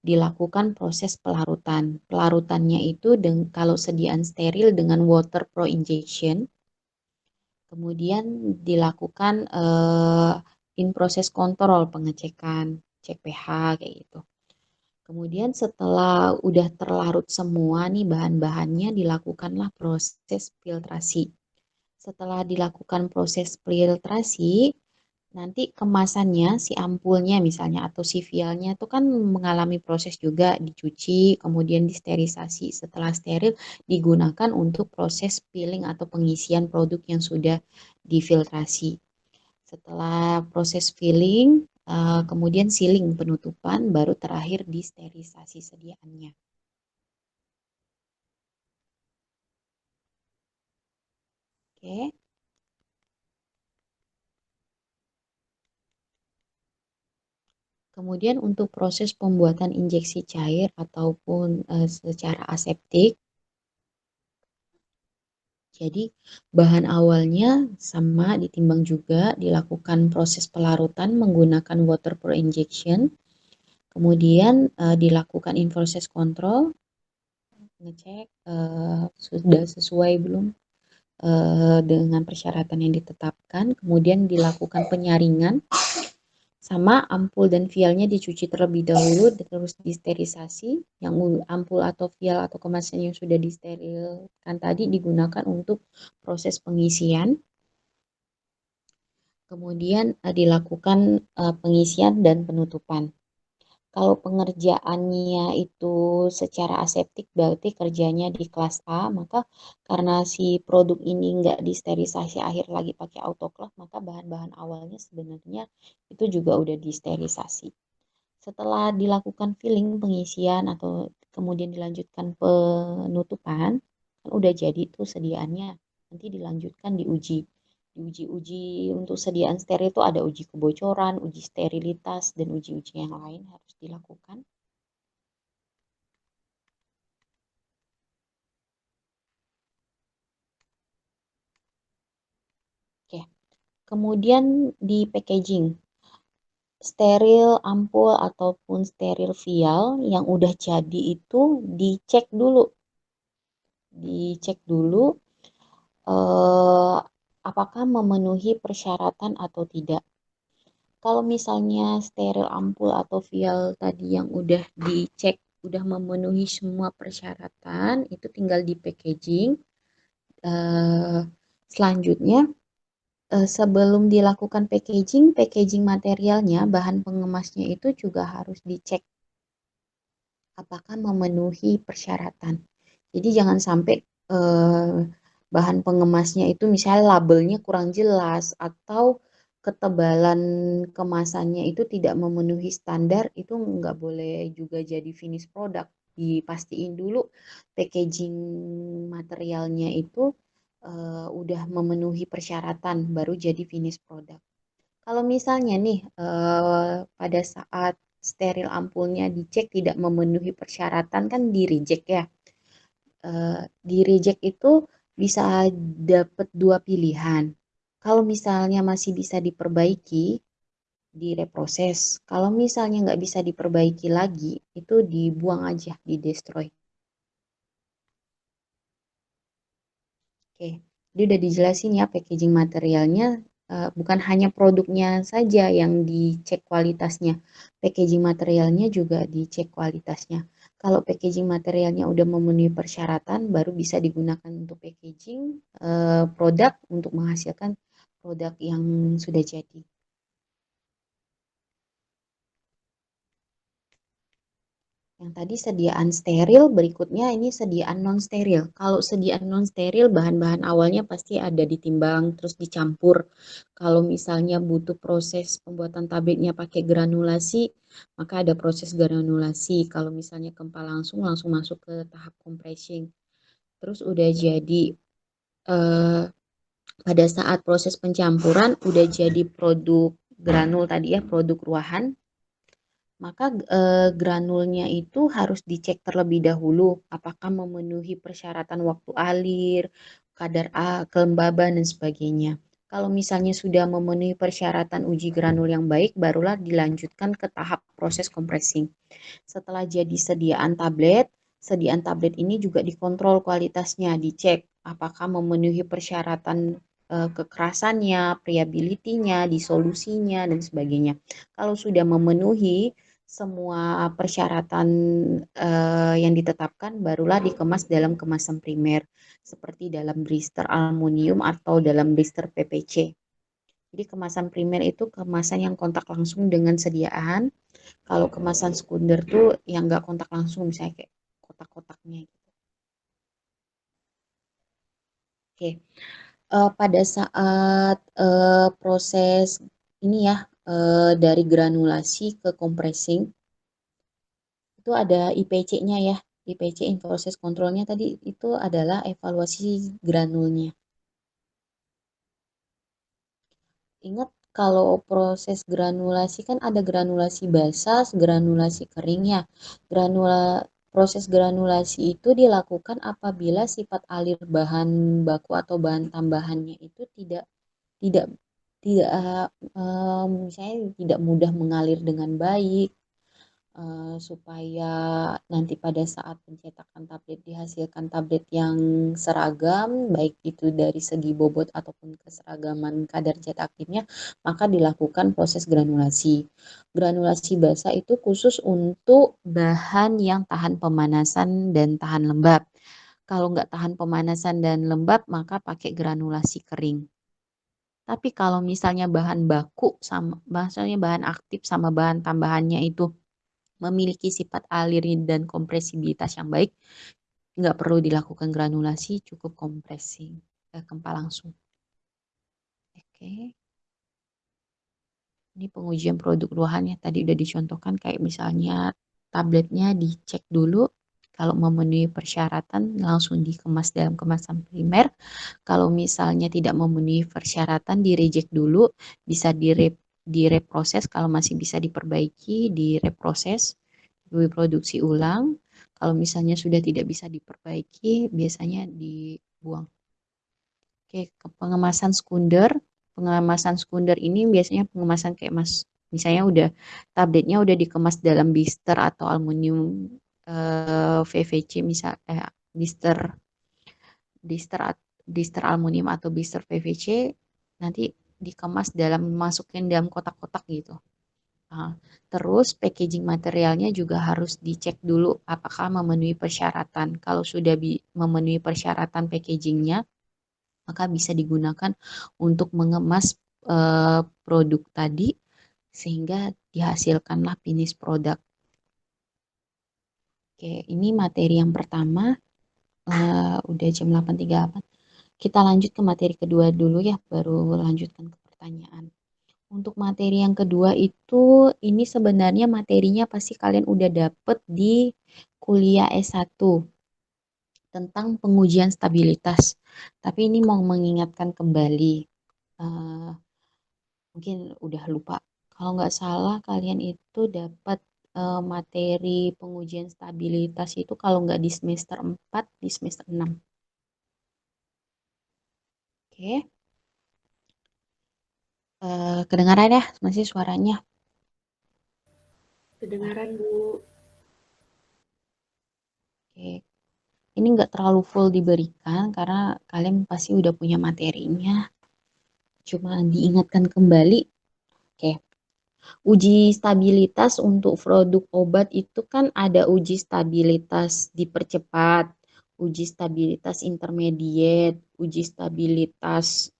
dilakukan proses pelarutan. Pelarutannya itu kalau sediaan steril dengan water pro injection, kemudian dilakukan in proses kontrol pengecekan, cek pH kayak gitu. Kemudian setelah udah terlarut semua nih bahan-bahannya dilakukanlah proses filtrasi. Setelah dilakukan proses filtrasi, nanti kemasannya si ampulnya misalnya atau si vialnya itu kan mengalami proses juga dicuci, kemudian disterilisasi. Setelah steril digunakan untuk proses filling atau pengisian produk yang sudah difiltrasi. Setelah proses filling, kemudian sealing penutupan, baru terakhir disterilisasi sediaannya. Oke. Kemudian untuk proses pembuatan injeksi cair ataupun secara aseptik, jadi bahan awalnya sama ditimbang juga, dilakukan proses pelarutan menggunakan water for injection, kemudian dilakukan in process control, ngecek sudah sesuai belum dengan persyaratan yang ditetapkan, kemudian dilakukan penyaringan, sama ampul dan vialnya dicuci terlebih dahulu, terus disterilisasi. Yang ampul atau vial atau kemasan yang sudah disterilkan tadi digunakan untuk proses pengisian. Kemudian dilakukan pengisian dan penutupan. Kalau pengerjaannya itu secara aseptik berarti kerjanya di kelas A, maka karena si produk ini nggak disterilisasi akhir lagi pakai autoclave, maka bahan-bahan awalnya sebenarnya itu juga udah disterilisasi. Setelah dilakukan filling, pengisian atau kemudian dilanjutkan penutupan, kan udah jadi tuh sediaannya. Nanti dilanjutkan diuji. Diuji-uji untuk sediaan steril itu ada uji kebocoran, uji sterilitas, dan uji-uji yang lain harus dilakukan. Oke. Kemudian di packaging, steril ampul ataupun steril vial yang udah jadi itu dicek dulu eh, apakah memenuhi persyaratan atau tidak. Kalau misalnya steril ampul atau vial tadi yang udah dicek, udah memenuhi semua persyaratan, itu tinggal di packaging. Eh, Selanjutnya, sebelum dilakukan packaging, packaging materialnya, bahan pengemasnya itu juga harus dicek apakah memenuhi persyaratan. Jadi jangan sampai eh, bahan pengemasnya itu misalnya labelnya kurang jelas atau ketebalan kemasannya itu tidak memenuhi standar, itu nggak boleh juga jadi finish product. Dipastiin dulu packaging materialnya itu udah memenuhi persyaratan baru jadi finish product. Kalau misalnya nih pada saat steril ampulnya dicek tidak memenuhi persyaratan kan di reject ya. Di reject itu bisa dapat dua pilihan. Kalau misalnya masih bisa diperbaiki, direproses. Kalau misalnya nggak bisa diperbaiki lagi, itu dibuang aja, di destroy. Oke, jadi udah dijelasin ya packaging materialnya, bukan hanya produknya saja yang dicek kualitasnya, packaging materialnya juga dicek kualitasnya. Kalau packaging materialnya udah memenuhi persyaratan, baru bisa digunakan untuk packaging produk untuk menghasilkan produk yang sudah jadi. Yang tadi sediaan steril, berikutnya ini sediaan non steril. Kalau sediaan non steril, bahan-bahan awalnya pasti ada ditimbang, terus dicampur. Kalau misalnya butuh proses pembuatan tabletnya pakai granulasi, maka ada proses granulasi. Kalau misalnya kempal langsung, langsung masuk ke tahap compressing. Terus udah jadi eh, pada saat proses pencampuran, udah jadi produk granul tadi ya, produk ruahan, maka granulnya itu harus dicek terlebih dahulu apakah memenuhi persyaratan waktu alir, kadar kelembaban dan sebagainya. Kalau misalnya sudah memenuhi persyaratan uji granul yang baik, barulah dilanjutkan ke tahap proses compressing. Setelah jadi sediaan tablet ini juga dikontrol kualitasnya, dicek apakah memenuhi persyaratan kekerasannya, friability-nya, disolusinya, dan sebagainya. Kalau sudah memenuhi semua persyaratan yang ditetapkan, barulah dikemas dalam kemasan primer, seperti dalam blister aluminium atau dalam blister PPC. Jadi kemasan primer itu kemasan yang kontak langsung dengan sediaan. Kalau kemasan sekunder tuh yang nggak kontak langsung, misalnya kayak kotak-kotaknya gitu. Oke, pada saat proses ini ya dari granulasi ke compressing itu ada IPC-nya ya. IPC in process controlnya tadi itu adalah evaluasi granulnya. Ingat kalau proses granulasi kan ada granulasi basah, granulasi kering ya. Granula Proses granulasi itu dilakukan apabila sifat alir bahan baku atau bahan tambahannya itu tidak tidak misalnya tidak mudah mengalir dengan baik, supaya nanti pada saat pencetakan tablet dihasilkan tablet yang seragam, baik itu dari segi bobot ataupun keseragaman kadar zat aktifnya, maka dilakukan proses granulasi. Granulasi basah itu khusus untuk bahan yang tahan pemanasan dan tahan lembab. Kalau nggak tahan pemanasan dan lembab, maka pakai granulasi kering. Tapi kalau misalnya bahan baku sama misalnya bahan aktif sama bahan tambahannya itu memiliki sifat aliri dan kompresibilitas yang baik, nggak perlu dilakukan granulasi, cukup compressing, kempa langsung. Oke. Ini pengujian produk ruahannya tadi udah dicontohkan kayak misalnya tabletnya dicek dulu kalau memenuhi persyaratan langsung dikemas dalam kemasan primer. Kalau misalnya tidak memenuhi persyaratan di reject dulu, bisa direproses kalau masih bisa diperbaiki, direproses, diproduksi ulang. Kalau misalnya sudah tidak bisa diperbaiki, biasanya dibuang. Oke, pengemasan sekunder. Pengemasan sekunder ini biasanya pengemasan kayak misalnya udah tabletnya udah dikemas dalam blister atau aluminium PVC misal blister blister blister aluminium atau blister PVC nanti dikemas dalam masukin dalam kotak-kotak gitu. Nah, terus packaging materialnya juga harus dicek dulu apakah memenuhi persyaratan. Kalau sudah memenuhi persyaratan packagingnya, maka bisa digunakan untuk mengemas produk tadi sehingga dihasilkanlah finish produk. Oke, ini materi yang pertama. Udah jam 8.38. Kita lanjut ke materi kedua dulu ya, baru lanjutkan ke pertanyaan. Untuk materi yang kedua itu, ini sebenarnya materinya pasti kalian udah dapet di kuliah S1 tentang pengujian stabilitas. Tapi ini mau mengingatkan kembali. Eh, Mungkin udah lupa. Kalau nggak salah kalian itu dapat materi pengujian stabilitas itu kalau nggak di semester 4 di semester 6. Oke. Kedengaran ya masih suaranya. Kedengaran, Bu. Oke. Ini nggak terlalu full diberikan karena kalian pasti udah punya materinya. Cuma diingatkan kembali. Oke. Uji stabilitas untuk produk obat itu kan ada uji stabilitas dipercepat, uji stabilitas intermediate, uji stabilitas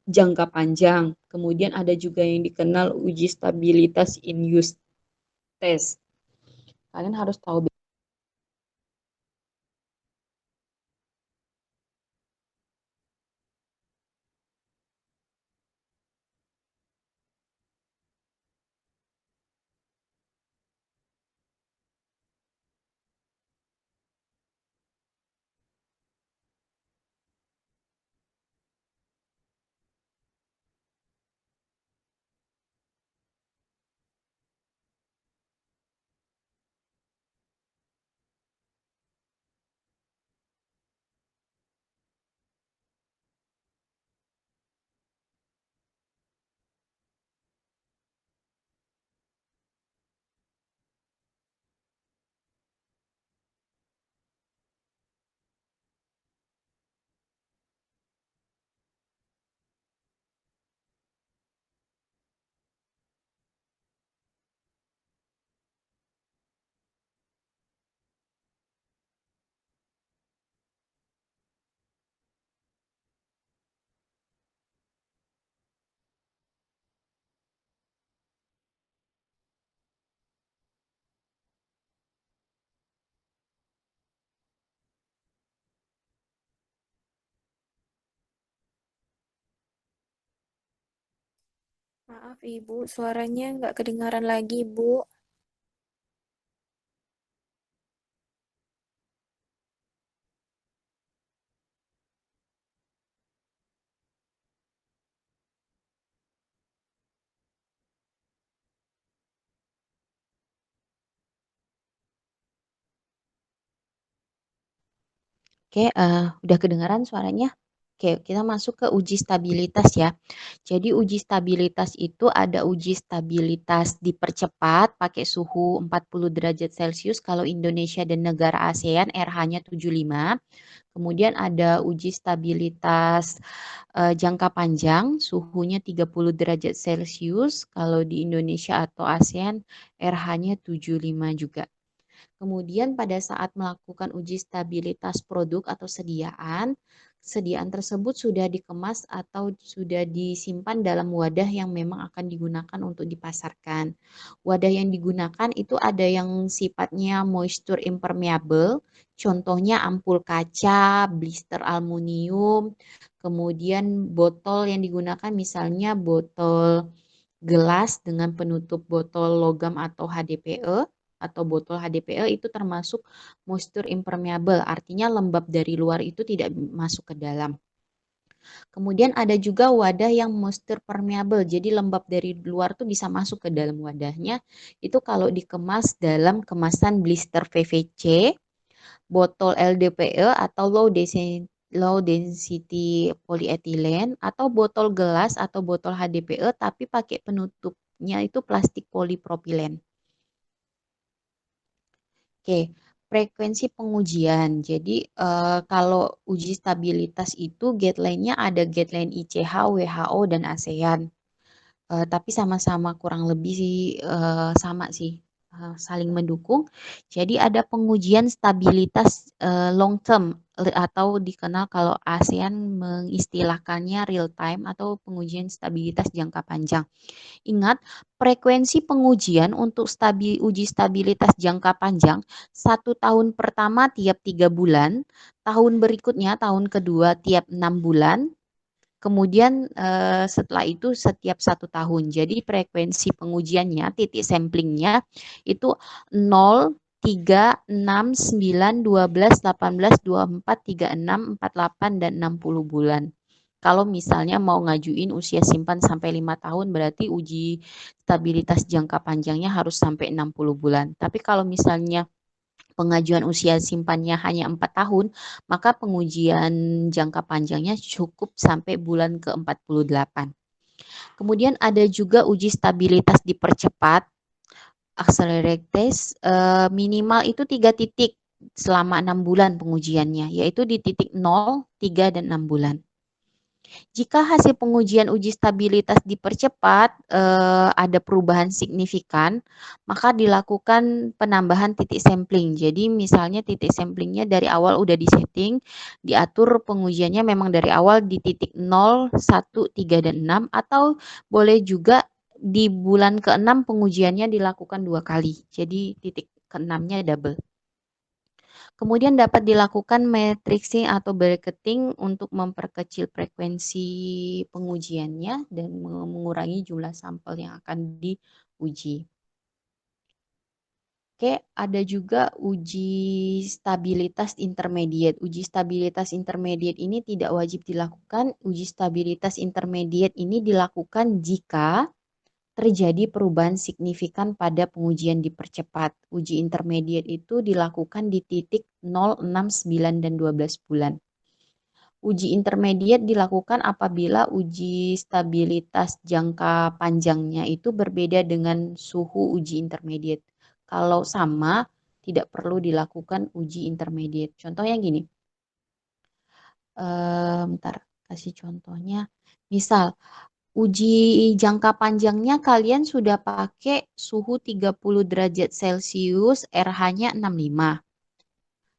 jangka panjang. Kemudian ada juga yang dikenal uji stabilitas in use test. Kalian harus tahu. Maaf Ibu, suaranya nggak kedengaran lagi, Bu. Oke, udah kedengaran suaranya? Oke, kita masuk ke uji stabilitas ya. Jadi uji stabilitas itu ada uji stabilitas dipercepat pakai suhu 40 derajat Celcius kalau Indonesia dan negara ASEAN RH-nya 75. Kemudian ada uji stabilitas jangka panjang suhunya 30 derajat Celcius kalau di Indonesia atau ASEAN RH-nya 75 juga. Kemudian pada saat melakukan uji stabilitas produk atau sediaan tersebut sudah dikemas atau sudah disimpan dalam wadah yang memang akan digunakan untuk dipasarkan. Wadah yang digunakan itu ada yang sifatnya moisture impermeable, contohnya ampul kaca, blister aluminium, kemudian botol yang digunakan misalnya botol gelas dengan penutup botol logam atau HDPE atau botol HDPE itu termasuk moisture impermeable, artinya lembab dari luar itu tidak masuk ke dalam. Kemudian ada juga wadah yang moisture permeable, jadi lembab dari luar tuh bisa masuk ke dalam wadahnya. Itu kalau dikemas dalam kemasan blister PVC, botol LDPE atau low density polyethylene atau botol gelas atau botol HDPE tapi pakai penutupnya itu plastik polipropilen. Oke, frekuensi pengujian. Jadi kalau uji stabilitas itu guideline-nya ada guideline ICH, WHO dan ASEAN. Tapi sama-sama kurang lebih sih sama sih, saling mendukung. Jadi ada pengujian stabilitas long term atau dikenal kalau ASEAN mengistilahkannya real time atau pengujian stabilitas jangka panjang. Ingat, frekuensi pengujian untuk uji stabilitas jangka panjang 1 tahun pertama tiap 3 bulan, tahun berikutnya tahun kedua tiap 6 bulan, kemudian setelah itu setiap 1 tahun. Jadi frekuensi pengujiannya, titik samplingnya itu 0, 3, 6, 9, 12, 18, 24, 36, 48, dan 60 bulan. Kalau misalnya mau ngajuin usia simpan sampai 5 tahun, berarti uji stabilitas jangka panjangnya harus sampai 60 bulan. Tapi kalau misalnya pengajuan usia simpannya hanya 4 tahun, maka pengujian jangka panjangnya cukup sampai bulan ke-48. Kemudian ada juga uji stabilitas dipercepat, accelerate test, minimal itu 3 titik selama 6 bulan pengujiannya, yaitu di titik 0, 3, dan 6 bulan. Jika hasil pengujian uji stabilitas dipercepat, ada perubahan signifikan, maka dilakukan penambahan titik sampling. Jadi misalnya titik samplingnya dari awal udah disetting, diatur pengujiannya memang dari awal di titik 0, 1, 3, dan 6, atau boleh juga di bulan ke-6 pengujiannya dilakukan 2 kali. Jadi titik ke-6-nya double. Kemudian dapat dilakukan matrixing atau bracketing untuk memperkecil frekuensi pengujiannya dan mengurangi jumlah sampel yang akan diuji. Oke, ada juga uji stabilitas intermediate. Uji stabilitas intermediate ini tidak wajib dilakukan. Uji stabilitas intermediate ini dilakukan jika terjadi perubahan signifikan pada pengujian dipercepat. Uji intermediate itu dilakukan di titik 0, 6, 9, dan 12 bulan. Uji intermediate dilakukan apabila uji stabilitas jangka panjangnya itu berbeda dengan suhu uji intermediate. Kalau sama, tidak perlu dilakukan uji intermediate. Contohnya gini, bentar, kasih contohnya. Misal, uji jangka panjangnya kalian sudah pakai suhu 30 derajat Celcius, RH-nya 65.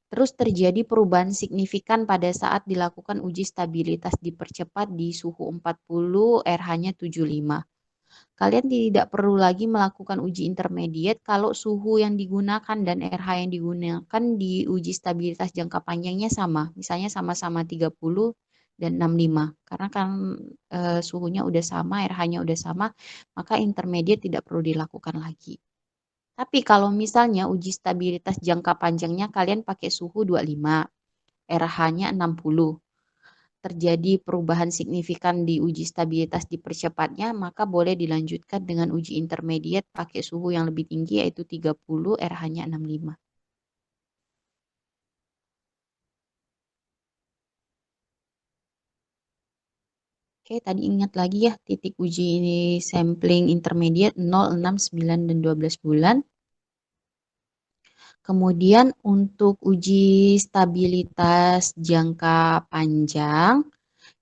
Terus terjadi perubahan signifikan pada saat dilakukan uji stabilitas dipercepat di suhu 40, RH-nya 75. Kalian tidak perlu lagi melakukan uji intermediate kalau suhu yang digunakan dan RH yang digunakan di uji stabilitas jangka panjangnya sama. Misalnya sama-sama 30 dan 65. Karena kan suhunya udah sama, RH-nya udah sama, maka intermediate tidak perlu dilakukan lagi. Tapi kalau misalnya uji stabilitas jangka panjangnya kalian pakai suhu 25, RH-nya 60, terjadi perubahan signifikan di uji stabilitas dipercepatnya, maka boleh dilanjutkan dengan uji intermediate pakai suhu yang lebih tinggi yaitu 30, RH-nya 65. Oke, tadi ingat lagi ya titik uji sampling intermediate 0, 6, 9, dan 12 bulan. Kemudian untuk uji stabilitas jangka panjang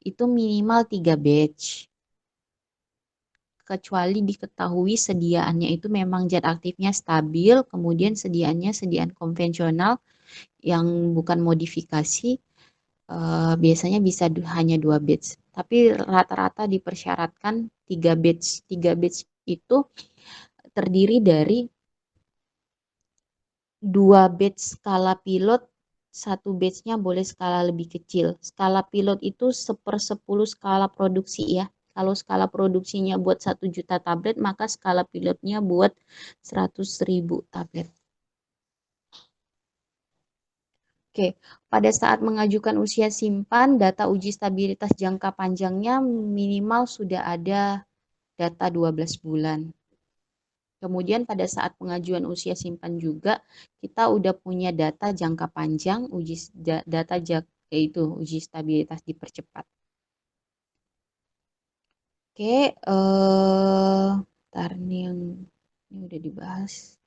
itu minimal 3 batch. kecuali diketahui sediaannya itu memang zat aktifnya stabil, kemudian sediaan konvensional yang bukan modifikasi, biasanya bisa hanya 2 batch. Tapi rata-rata dipersyaratkan 3 batch. 3 batch itu terdiri dari 2 batch skala pilot, satu batchnya boleh skala lebih kecil. Skala pilot itu 1/10 skala produksi ya. Kalau skala produksinya buat 1 juta tablet, maka skala pilotnya buat 100.000 tablet. Oke, pada saat mengajukan usia simpan, data uji stabilitas jangka panjangnya minimal sudah ada data 12 bulan. Kemudian pada saat pengajuan usia simpan juga, kita udah punya data jangka panjang, yaitu uji stabilitas dipercepat. Oke, ntar nih yang ini udah dibahas.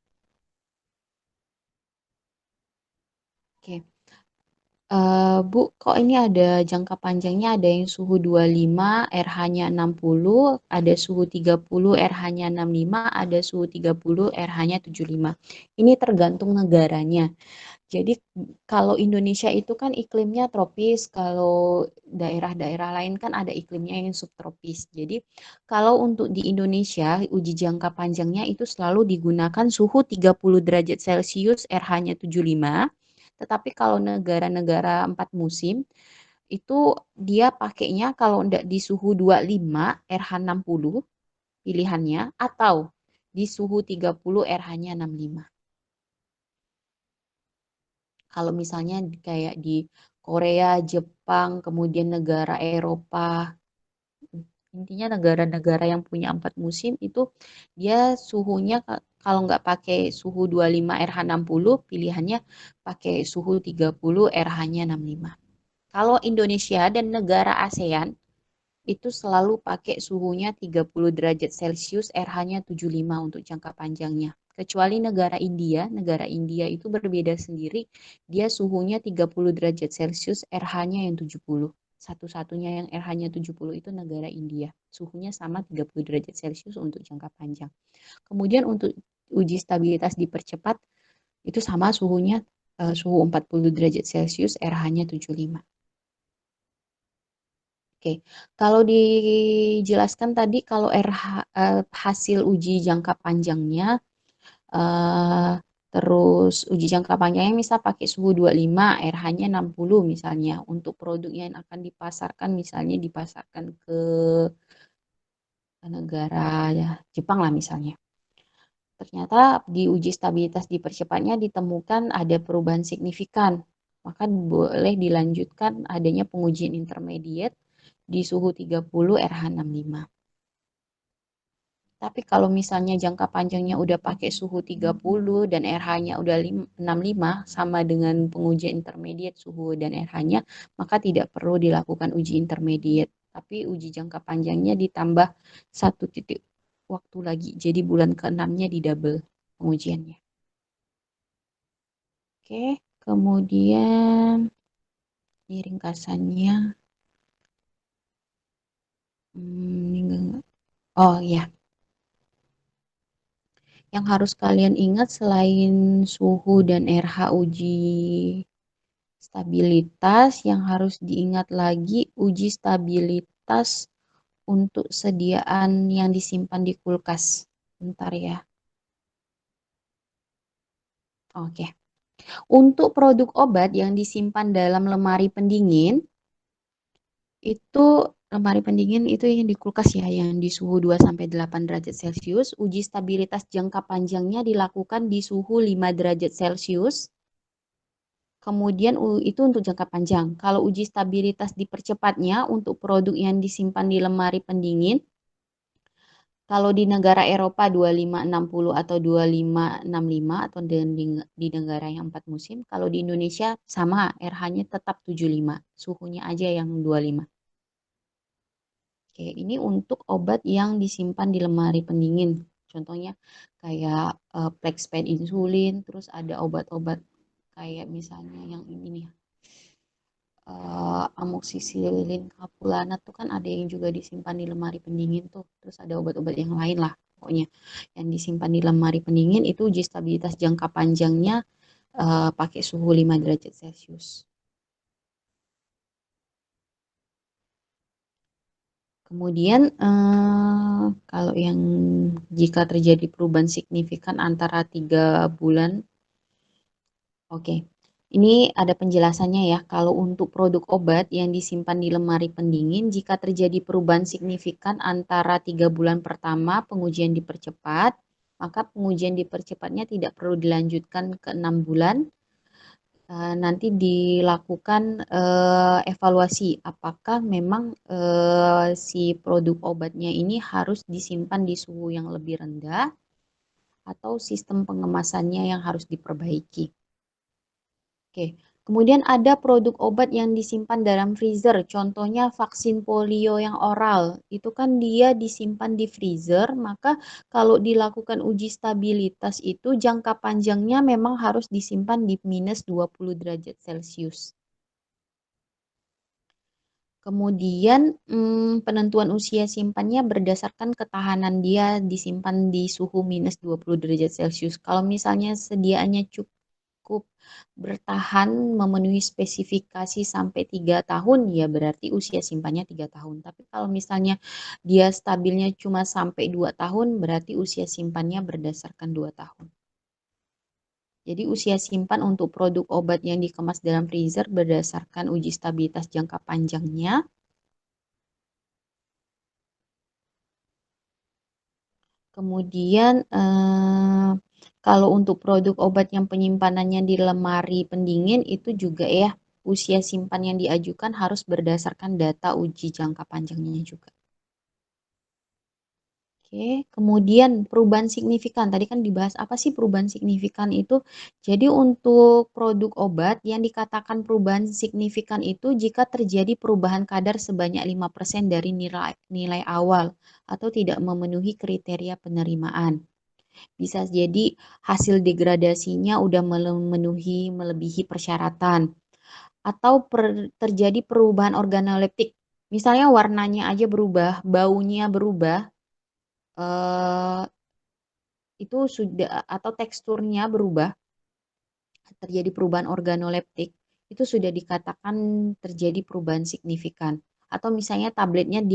Oke. Bu, kok ini ada jangka panjangnya, ada yang suhu 25, RH-nya 60, ada suhu 30, RH-nya 65, ada suhu 30, RH-nya 75. Ini tergantung negaranya. Jadi kalau Indonesia itu kan iklimnya tropis, kalau daerah-daerah lain kan ada iklimnya yang subtropis. Jadi kalau untuk di Indonesia, uji jangka panjangnya itu selalu digunakan suhu 30 derajat Celcius, RH-nya 75. Tetapi kalau negara-negara 4 musim, itu dia pakainya kalau enggak di suhu 25, RH 60 pilihannya, atau di suhu 30, RH-nya 65. Kalau misalnya kayak di Korea, Jepang, kemudian negara Eropa, intinya negara-negara yang punya 4 musim itu dia suhunya kalau nggak pakai suhu 25 RH 60, pilihannya pakai suhu 30 RH-nya 65. Kalau Indonesia dan negara ASEAN itu selalu pakai suhunya 30 derajat Celcius, RH-nya 75 untuk jangka panjangnya. Kecuali negara India itu berbeda sendiri, dia suhunya 30 derajat Celcius, RH-nya yang 70. Satu-satunya yang RH-nya 70 itu negara India. Suhunya sama 30 derajat Celcius untuk jangka panjang. Kemudian untuk uji stabilitas dipercepat, itu sama suhunya, suhu 40 derajat Celcius, RH-nya 75. Oke, kalau dijelaskan tadi kalau hasil uji jangka panjangnya, eh, terus uji jangka panjangnya misal pakai suhu 25, RH-nya 60 misalnya, untuk produk yang akan dipasarkan misalnya dipasarkan ke negara ya, Jepang lah misalnya. Ternyata di uji stabilitas dipercepatnya ditemukan ada perubahan signifikan, maka boleh dilanjutkan adanya pengujian intermediate di suhu 30, RH 65. Tapi kalau misalnya jangka panjangnya udah pakai suhu 30 dan RH-nya udah 65 sama dengan pengujian intermediate suhu dan RH-nya, maka tidak perlu dilakukan uji intermediate. Tapi uji jangka panjangnya ditambah 1 titik waktu lagi. Jadi bulan ke-6-nya di double pengujiannya. Oke, kemudian ini ringkasannya. Oh ya, yang harus kalian ingat selain suhu dan RH uji stabilitas, yang harus diingat lagi uji stabilitas untuk sediaan yang disimpan di kulkas. Bentar ya. Oke. Untuk produk obat yang disimpan dalam lemari pendingin, itu lemari pendingin itu yang di kulkas ya, yang di suhu 2-8 derajat Celcius. Uji stabilitas jangka panjangnya dilakukan di suhu 5 derajat Celcius. Kemudian itu untuk jangka panjang. Kalau uji stabilitas dipercepatnya untuk produk yang disimpan di lemari pendingin, kalau di negara Eropa 2560 atau 2565 atau di negara yang 4 musim, kalau di Indonesia sama RH-nya tetap 75, suhunya aja yang 25. Oke, ini untuk obat yang disimpan di lemari pendingin. Contohnya kayak Plexpen insulin, terus ada obat-obat kayak misalnya yang ini nih, amoksisilin kapulanat tuh kan ada yang juga disimpan di lemari pendingin tuh. Terus ada obat-obat yang lain lah pokoknya. Yang disimpan di lemari pendingin itu uji stabilitas jangka panjangnya pakai suhu 5 derajat Celcius. Kemudian kalau yang jika terjadi perubahan signifikan antara 3 bulan, oke. Ini ada penjelasannya ya. Kalau untuk produk obat yang disimpan di lemari pendingin, jika terjadi perubahan signifikan antara 3 bulan pertama, pengujian dipercepat, maka pengujian dipercepatnya tidak perlu dilanjutkan ke 6 bulan. Nanti dilakukan evaluasi apakah memang si produk obatnya ini harus disimpan di suhu yang lebih rendah atau sistem pengemasannya yang harus diperbaiki. Oke, kemudian ada produk obat yang disimpan dalam freezer, contohnya vaksin polio yang oral. Itu kan dia disimpan di freezer, maka kalau dilakukan uji stabilitas itu jangka panjangnya memang harus disimpan di minus 20 derajat Celcius. Kemudian penentuan usia simpannya berdasarkan ketahanan dia disimpan di suhu minus 20 derajat Celcius. Kalau misalnya sediaannya cukup bertahan memenuhi spesifikasi sampai 3 tahun, ya berarti usia simpannya 3 tahun. Tapi kalau misalnya dia stabilnya cuma sampai 2 tahun, berarti usia simpannya berdasarkan 2 tahun. Jadi usia simpan untuk produk obat yang dikemas dalam freezer berdasarkan uji stabilitas jangka panjangnya. Kemudian kalau untuk produk obat yang penyimpanannya di lemari pendingin itu juga ya usia simpan yang diajukan harus berdasarkan data uji jangka panjangnya juga. Oke, kemudian perubahan signifikan. Tadi kan dibahas apa sih perubahan signifikan itu? Jadi untuk produk obat yang dikatakan perubahan signifikan itu jika terjadi perubahan kadar sebanyak 5% dari nilai, nilai awal atau tidak memenuhi kriteria penerimaan. Bisa jadi hasil degradasinya udah memenuhi melebihi persyaratan atau terjadi perubahan organoleptik. Misalnya warnanya aja berubah, baunya berubah, eh, itu sudah atau teksturnya berubah, terjadi perubahan organoleptik, itu sudah dikatakan terjadi perubahan signifikan. Atau misalnya tablet yang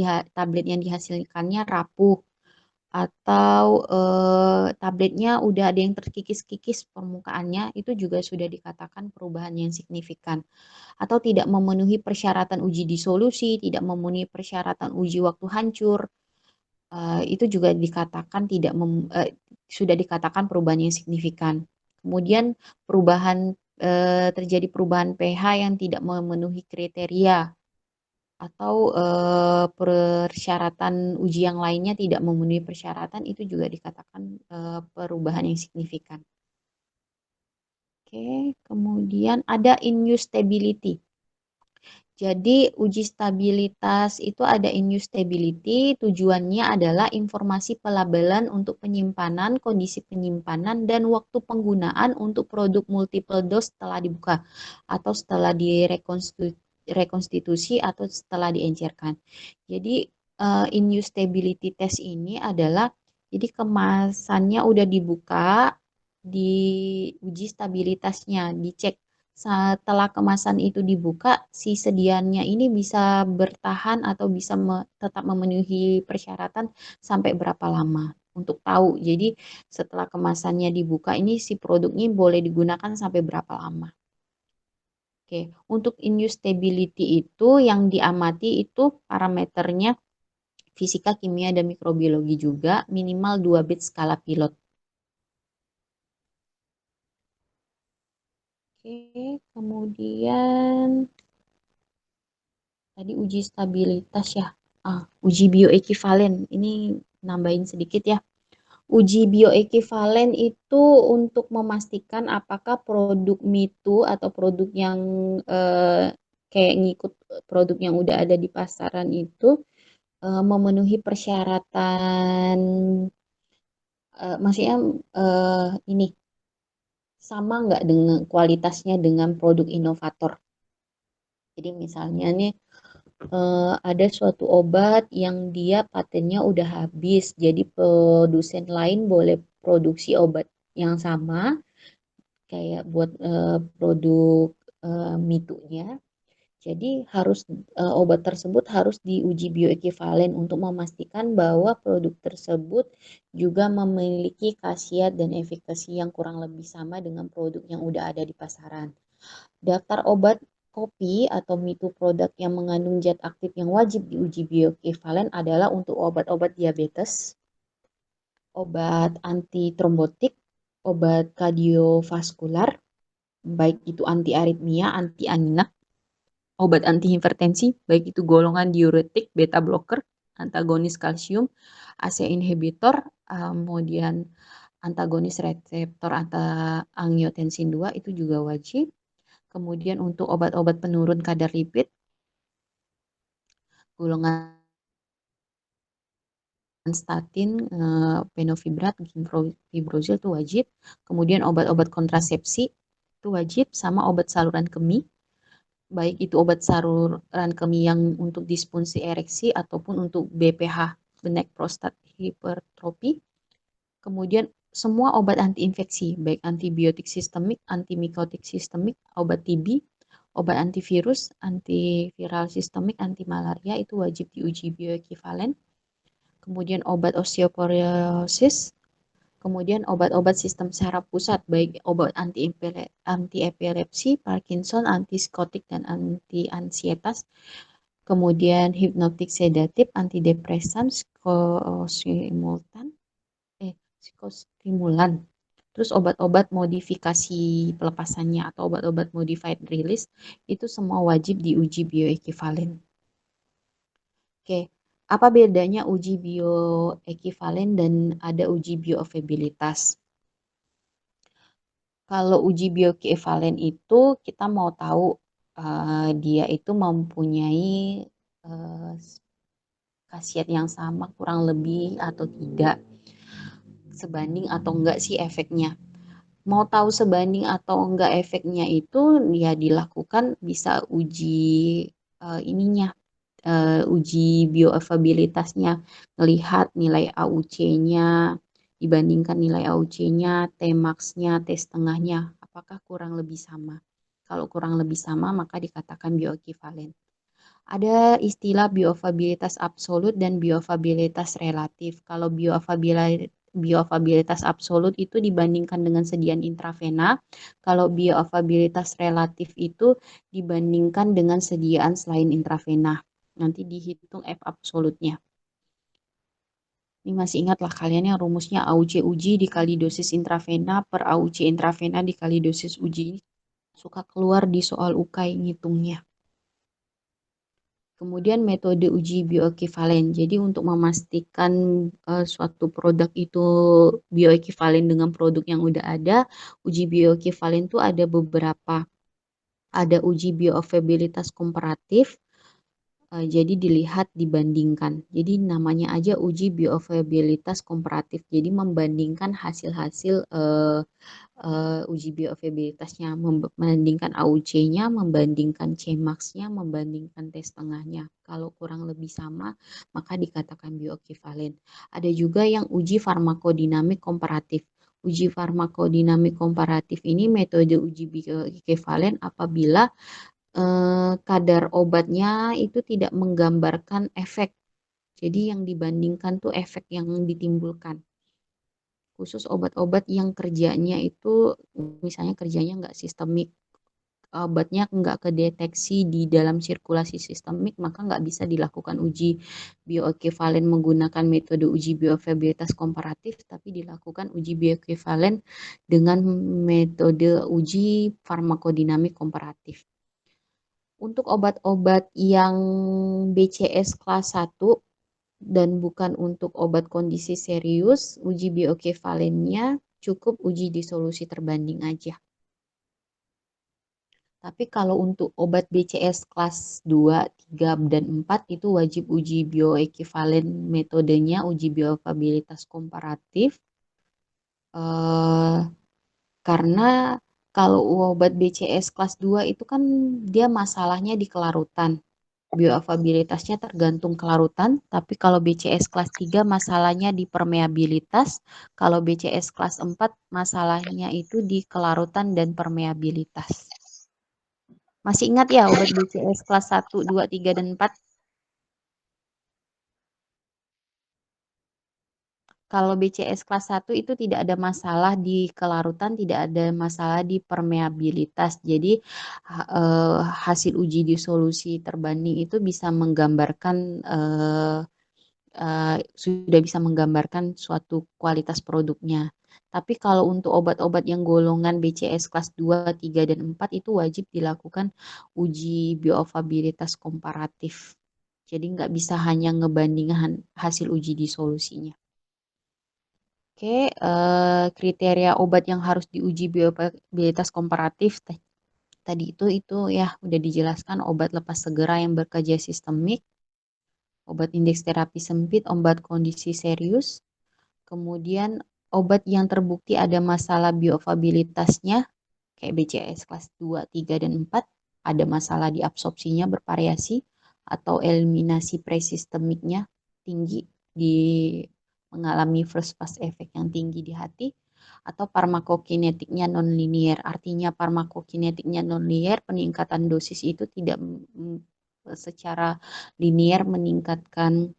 dihasilkannya rapuh atau tabletnya udah ada yang terkikis-kikis permukaannya, itu juga sudah dikatakan perubahan yang signifikan. Atau tidak memenuhi persyaratan uji disolusi, tidak memenuhi persyaratan uji waktu hancur, itu juga dikatakan sudah dikatakan perubahan yang signifikan. Kemudian terjadi perubahan pH yang tidak memenuhi kriteria atau persyaratan uji yang lainnya tidak memenuhi persyaratan itu juga dikatakan perubahan yang signifikan. Oke, kemudian ada in-use stability. Jadi uji stabilitas itu ada in-use stability, tujuannya adalah informasi pelabelan untuk penyimpanan, kondisi penyimpanan, dan waktu penggunaan untuk produk multiple dose setelah dibuka atau setelah rekonstitusi atau setelah diencerkan. Jadi in-use stability test ini adalah jadi kemasannya udah dibuka, diuji stabilitasnya, dicek setelah kemasan itu dibuka, si sediannya ini bisa bertahan atau bisa tetap memenuhi persyaratan sampai berapa lama untuk tahu. Jadi setelah kemasannya dibuka ini si produknya boleh digunakan sampai berapa lama. Oke, untuk in-use stability itu yang diamati itu parameternya fisika, kimia, dan mikrobiologi juga minimal 2 bit skala pilot. Oke, kemudian tadi uji stabilitas ya. Uji bioekivalen. Ini nambahin sedikit ya. Uji bioekivalen itu untuk memastikan apakah produk MITU atau produk yang kayak ngikut produk yang udah ada di pasaran itu memenuhi persyaratan, maksudnya ini sama nggak dengan kualitasnya dengan produk inovator. Jadi misalnya nih ada suatu obat yang dia patennya udah habis, jadi produsen lain boleh produksi obat yang sama kayak buat produk mitunya. Jadi harus obat tersebut harus diuji bioekivalen untuk memastikan bahwa produk tersebut juga memiliki khasiat dan efikasi yang kurang lebih sama dengan produk yang udah ada di pasaran. Daftar obat kopi atau mitu produk yang mengandung zat aktif yang wajib diuji bioekivalen adalah untuk obat-obat diabetes, obat anti trombotik, obat kardiovaskular, baik itu anti aritmia, anti angina, obat antihipertensi, baik itu golongan diuretik, beta blocker, antagonis kalsium, AC inhibitor, kemudian antagonis reseptor angiotensin 2 itu juga wajib. Kemudian untuk obat-obat penurun kadar lipid, golongan statin, fenofibrat, fibrozil itu wajib. Kemudian obat-obat kontrasepsi itu wajib, sama obat saluran kemih, baik itu obat saluran kemih yang untuk disfungsi ereksi ataupun untuk BPH, benek prostat hipertrofi. Kemudian semua obat antiinfeksi, baik antibiotik sistemik, antimikotik sistemik, obat TB, obat antivirus, antiviral sistemik, anti malaria itu wajib diuji bioekivalen. Kemudian obat osteoporosis, kemudian obat-obat sistem saraf pusat, baik obat anti-epilepsi, Parkinson, antipsikotik, dan anti-ansietas. Kemudian hipnotik sedatif, antidepresan, psikostimulan. Terus obat-obat modifikasi pelepasannya atau obat-obat modified release itu semua wajib diuji bioekivalen. Oke, apa bedanya uji bioekivalen dan ada uji bioavailabilitas? Kalau uji bioekivalen itu kita mau tahu dia itu mempunyai uh, khasiat yang sama kurang lebih atau tidak, sebanding atau enggak sih efeknya. Mau tahu sebanding atau enggak efeknya itu ya dilakukan bisa uji ininya, uji bioavailabilitasnya, melihat nilai AUC-nya dibandingkan nilai AUC-nya, Tmax-nya, T setengahnya, apakah kurang lebih sama. Kalau kurang lebih sama maka dikatakan bioekivalen. Ada istilah bioavailabilitas absolut dan bioavailabilitas relatif. Kalau bioavailabilitas absolut itu dibandingkan dengan sediaan intravena. Kalau bioavailabilitas relatif itu dibandingkan dengan sediaan selain intravena. Nanti dihitung F absolutnya. Ini masih ingatlah kalian yang rumusnya AUC uji dikali dosis intravena per AUC intravena dikali dosis uji. Suka keluar di soal UKAI ngitungnya. Kemudian metode uji bioekivalen. Jadi untuk memastikan suatu produk itu bioekivalen dengan produk yang udah ada, uji bioekivalen itu ada beberapa. Ada uji bioavailabilitas komparatif, jadi dilihat dibandingkan. Jadi namanya aja uji bioavailabilitas komparatif. Jadi membandingkan hasil-hasil uji bioavailabilitasnya, membandingkan AUC-nya, membandingkan Cmax-nya, membandingkan T setengahnya. Kalau kurang lebih sama, maka dikatakan bioekivalen. Ada juga yang uji farmakodinamik komparatif. Uji farmakodinamik komparatif ini metode uji bioekivalen apabila kadar obatnya itu tidak menggambarkan efek. Jadi yang dibandingkan tuh efek yang ditimbulkan. Khusus obat-obat yang kerjanya itu misalnya kerjanya nggak sistemik, obatnya nggak kedeteksi di dalam sirkulasi sistemik, maka nggak bisa dilakukan uji bioekivalen menggunakan metode uji bioavailabilitas komparatif, tapi dilakukan uji bioekivalen dengan metode uji farmakodinamik komparatif. Untuk obat-obat yang BCS kelas 1 dan bukan untuk obat kondisi serius, uji bioekivalennya cukup uji disolusi terbanding aja. Tapi kalau untuk obat BCS kelas 2, 3, dan 4 itu wajib uji bioekivalen, metodenya uji bioavailabilitas komparatif karena Kalau obat BCS kelas 2 itu kan dia masalahnya di kelarutan. Bioavailabilitasnya tergantung kelarutan, tapi kalau BCS kelas 3 masalahnya di permeabilitas, kalau BCS kelas 4 masalahnya itu di kelarutan dan permeabilitas. Masih ingat ya obat BCS kelas 1, 2, 3, dan 4? Kalau BCS kelas 1 itu tidak ada masalah di kelarutan, tidak ada masalah di permeabilitas. Jadi hasil uji disolusi terbanding itu bisa menggambarkan sudah bisa menggambarkan suatu kualitas produknya. Tapi kalau untuk obat-obat yang golongan BCS kelas 2, 3, dan 4 itu wajib dilakukan uji bioavailabilitas komparatif. Jadi nggak bisa hanya ngebandingkan hasil uji disolusinya. Oke, kriteria obat yang harus diuji bioavailabilitas komparatif tadi itu ya udah dijelaskan obat lepas segera yang bekerja sistemik, obat indeks terapi sempit, obat kondisi serius, kemudian obat yang terbukti ada masalah bioavailabilitasnya kayak BCS kelas 2, 3, dan 4, ada masalah di absorpsinya bervariasi atau eliminasi presistemiknya tinggi di mengalami first pass effect yang tinggi di hati atau farmakokinetiknya non-linear. Artinya farmakokinetiknya non-linear, peningkatan dosis itu tidak secara linear meningkatkan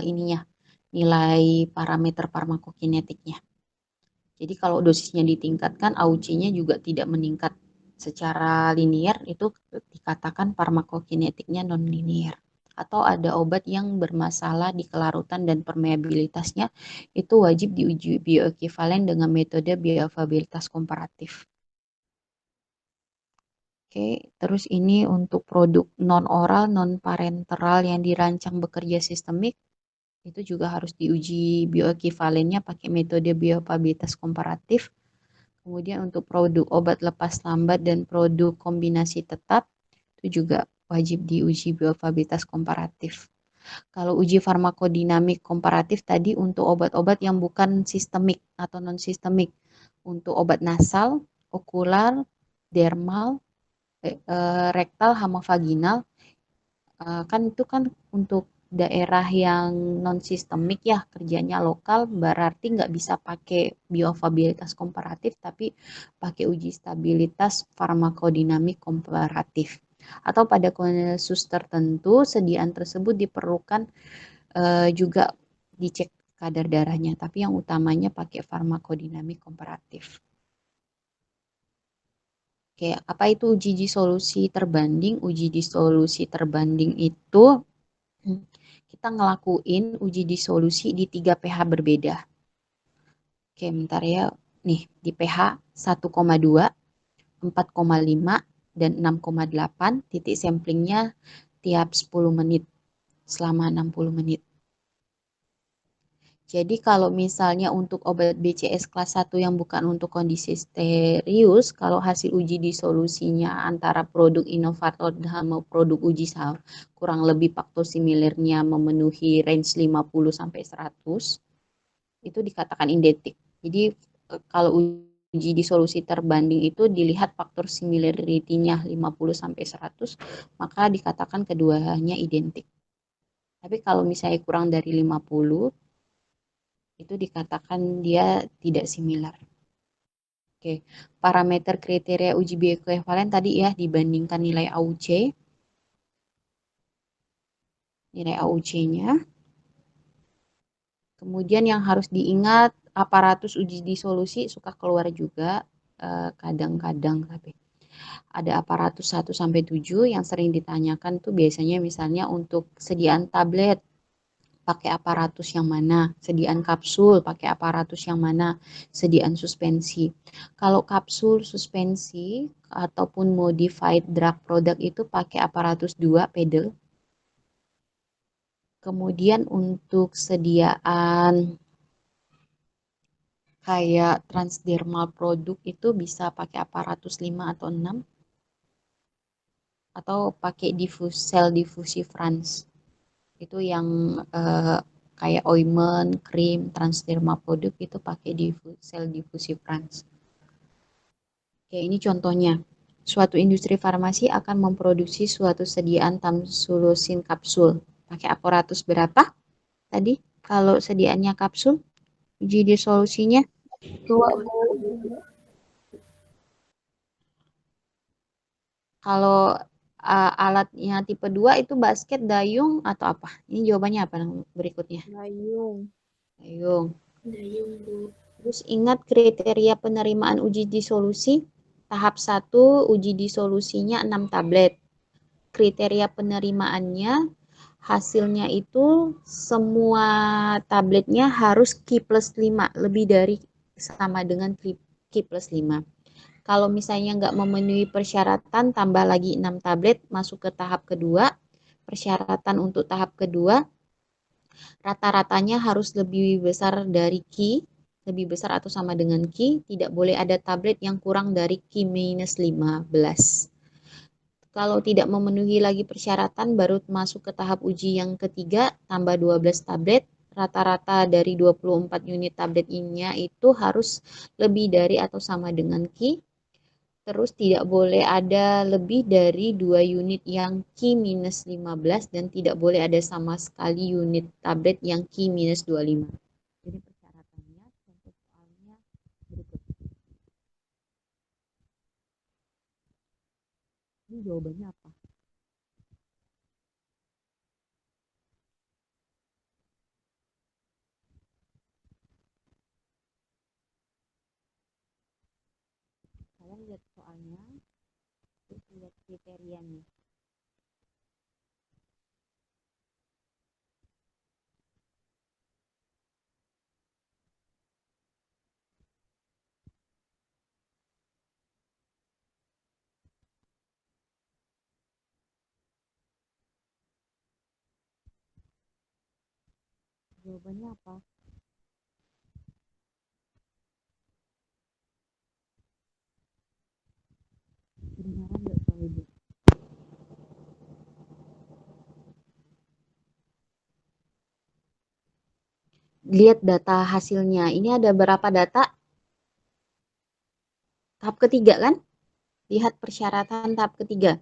ininya nilai parameter farmakokinetiknya. Jadi kalau dosisnya ditingkatkan, AUC-nya juga tidak meningkat secara linear, itu dikatakan farmakokinetiknya non-linear. Atau ada obat yang bermasalah di kelarutan dan permeabilitasnya, itu wajib diuji bioekivalen dengan metode bioavailabilitas komparatif. Oke, terus ini untuk produk non-oral, non-parenteral yang dirancang bekerja sistemik, itu juga harus diuji bioekivalennya pakai metode bioavailabilitas komparatif. Kemudian untuk produk obat lepas lambat dan produk kombinasi tetap, itu juga wajib diuji bioavailabilitas komparatif. Kalau uji farmakodinamik komparatif tadi untuk obat-obat yang bukan sistemik atau non-sistemik. Untuk obat nasal, okular, dermal, rektal, hama vaginal, kan itu kan untuk daerah yang non sistemik ya kerjanya lokal berarti nggak bisa pakai bioavailabilitas komparatif tapi pakai uji stabilitas farmakodinamik komparatif atau pada kasus tertentu sediaan tersebut diperlukan juga dicek kadar darahnya tapi yang utamanya pakai farmakodinamik komparatif. Oke, apa itu uji disolusi terbanding? Uji disolusi terbanding itu kita ngelakuin uji disolusi di 3 pH berbeda. Oke, bentar ya. Nih, di pH 1,2, 4,5, dan 6,8, titik samplingnya tiap 10 menit, selama 60 menit. Jadi kalau misalnya untuk obat BCS kelas 1 yang bukan untuk kondisi serius, kalau hasil uji disolusinya antara produk inovator dan produk uji sama, kurang lebih faktor similarnya memenuhi range 50 sampai 100, itu dikatakan identik. Jadi kalau uji disolusi terbanding itu dilihat faktor similarity-nya 50 sampai 100, maka dikatakan keduanya identik. Tapi kalau misalnya kurang dari 50, itu dikatakan dia tidak similar. Oke, parameter kriteria uji bioekuivalen tadi ya dibandingkan nilai AUC. Nilai AUC-nya. Kemudian yang harus diingat aparatus uji disolusi suka keluar juga kadang-kadang tapi ada aparatus 1 sampai 7 yang sering ditanyakan tuh biasanya misalnya untuk sediaan tablet pakai aparatus yang mana, sediaan kapsul pakai aparatus yang mana, sediaan suspensi. Kalau kapsul, suspensi ataupun modified drug product itu pakai aparatus 2 pedal. Kemudian untuk sediaan kayak transdermal produk itu bisa pakai aparatus 5 atau 6 atau pakai sel diffusifrance. Itu yang kayak ointment, krim, transdermal produk itu pakai sel diffusifrance. Oke, ini contohnya. Suatu industri farmasi akan memproduksi suatu sediaan tamsulosin kapsul. Pakai aparatus berapa tadi? Kalau sediaannya kapsul, uji disolusinya. Dua, Bu. Kalau alatnya tipe 2 itu basket, dayung, atau apa? Ini jawabannya apa berikutnya? Dayung. Dayung. Dayung, Bu. Terus ingat kriteria penerimaan uji disolusi. Tahap 1 uji disolusinya 6 tablet. Kriteria penerimaannya hasilnya itu semua tabletnya harus Q plus 5, lebih dari sama dengan Q plus 5. Kalau misalnya nggak memenuhi persyaratan, tambah lagi 6 tablet, masuk ke tahap kedua. Persyaratan untuk tahap kedua, rata-ratanya harus lebih besar dari Q, lebih besar atau sama dengan Q, tidak boleh ada tablet yang kurang dari Q minus 15. Kalau tidak memenuhi lagi persyaratan, baru masuk ke tahap uji yang ketiga, tambah 12 tablet. Rata-rata dari 24 unit tablet ini itu harus lebih dari atau sama dengan Q. Terus tidak boleh ada lebih dari 2 unit yang Q minus 15 dan tidak boleh ada sama sekali unit tablet yang Q minus 25. Jadi persyaratannya, contoh soalnya berikut. Ini jawabannya apa? Kalian lihat soalnya, terus lihat kriterianya. Jawabannya apa? Kedengaran nggak soal ibu? Lihat data hasilnya. Ini ada berapa data? Tahap ketiga kan? Lihat persyaratan tahap ketiga.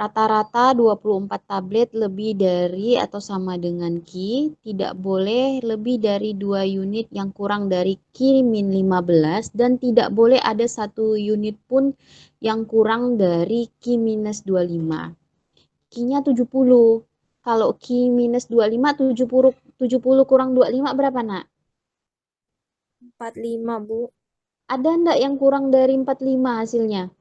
Rata-rata 24 tablet lebih dari atau sama dengan Q, tidak boleh lebih dari 2 unit yang kurang dari Q min 15 dan tidak boleh ada 1 unit pun yang kurang dari Q minus 25. Q-nya 70. Kalau Q minus 25, 70 kurang 25 berapa, Nak? 45, Bu. Ada enggak yang kurang dari 45 hasilnya?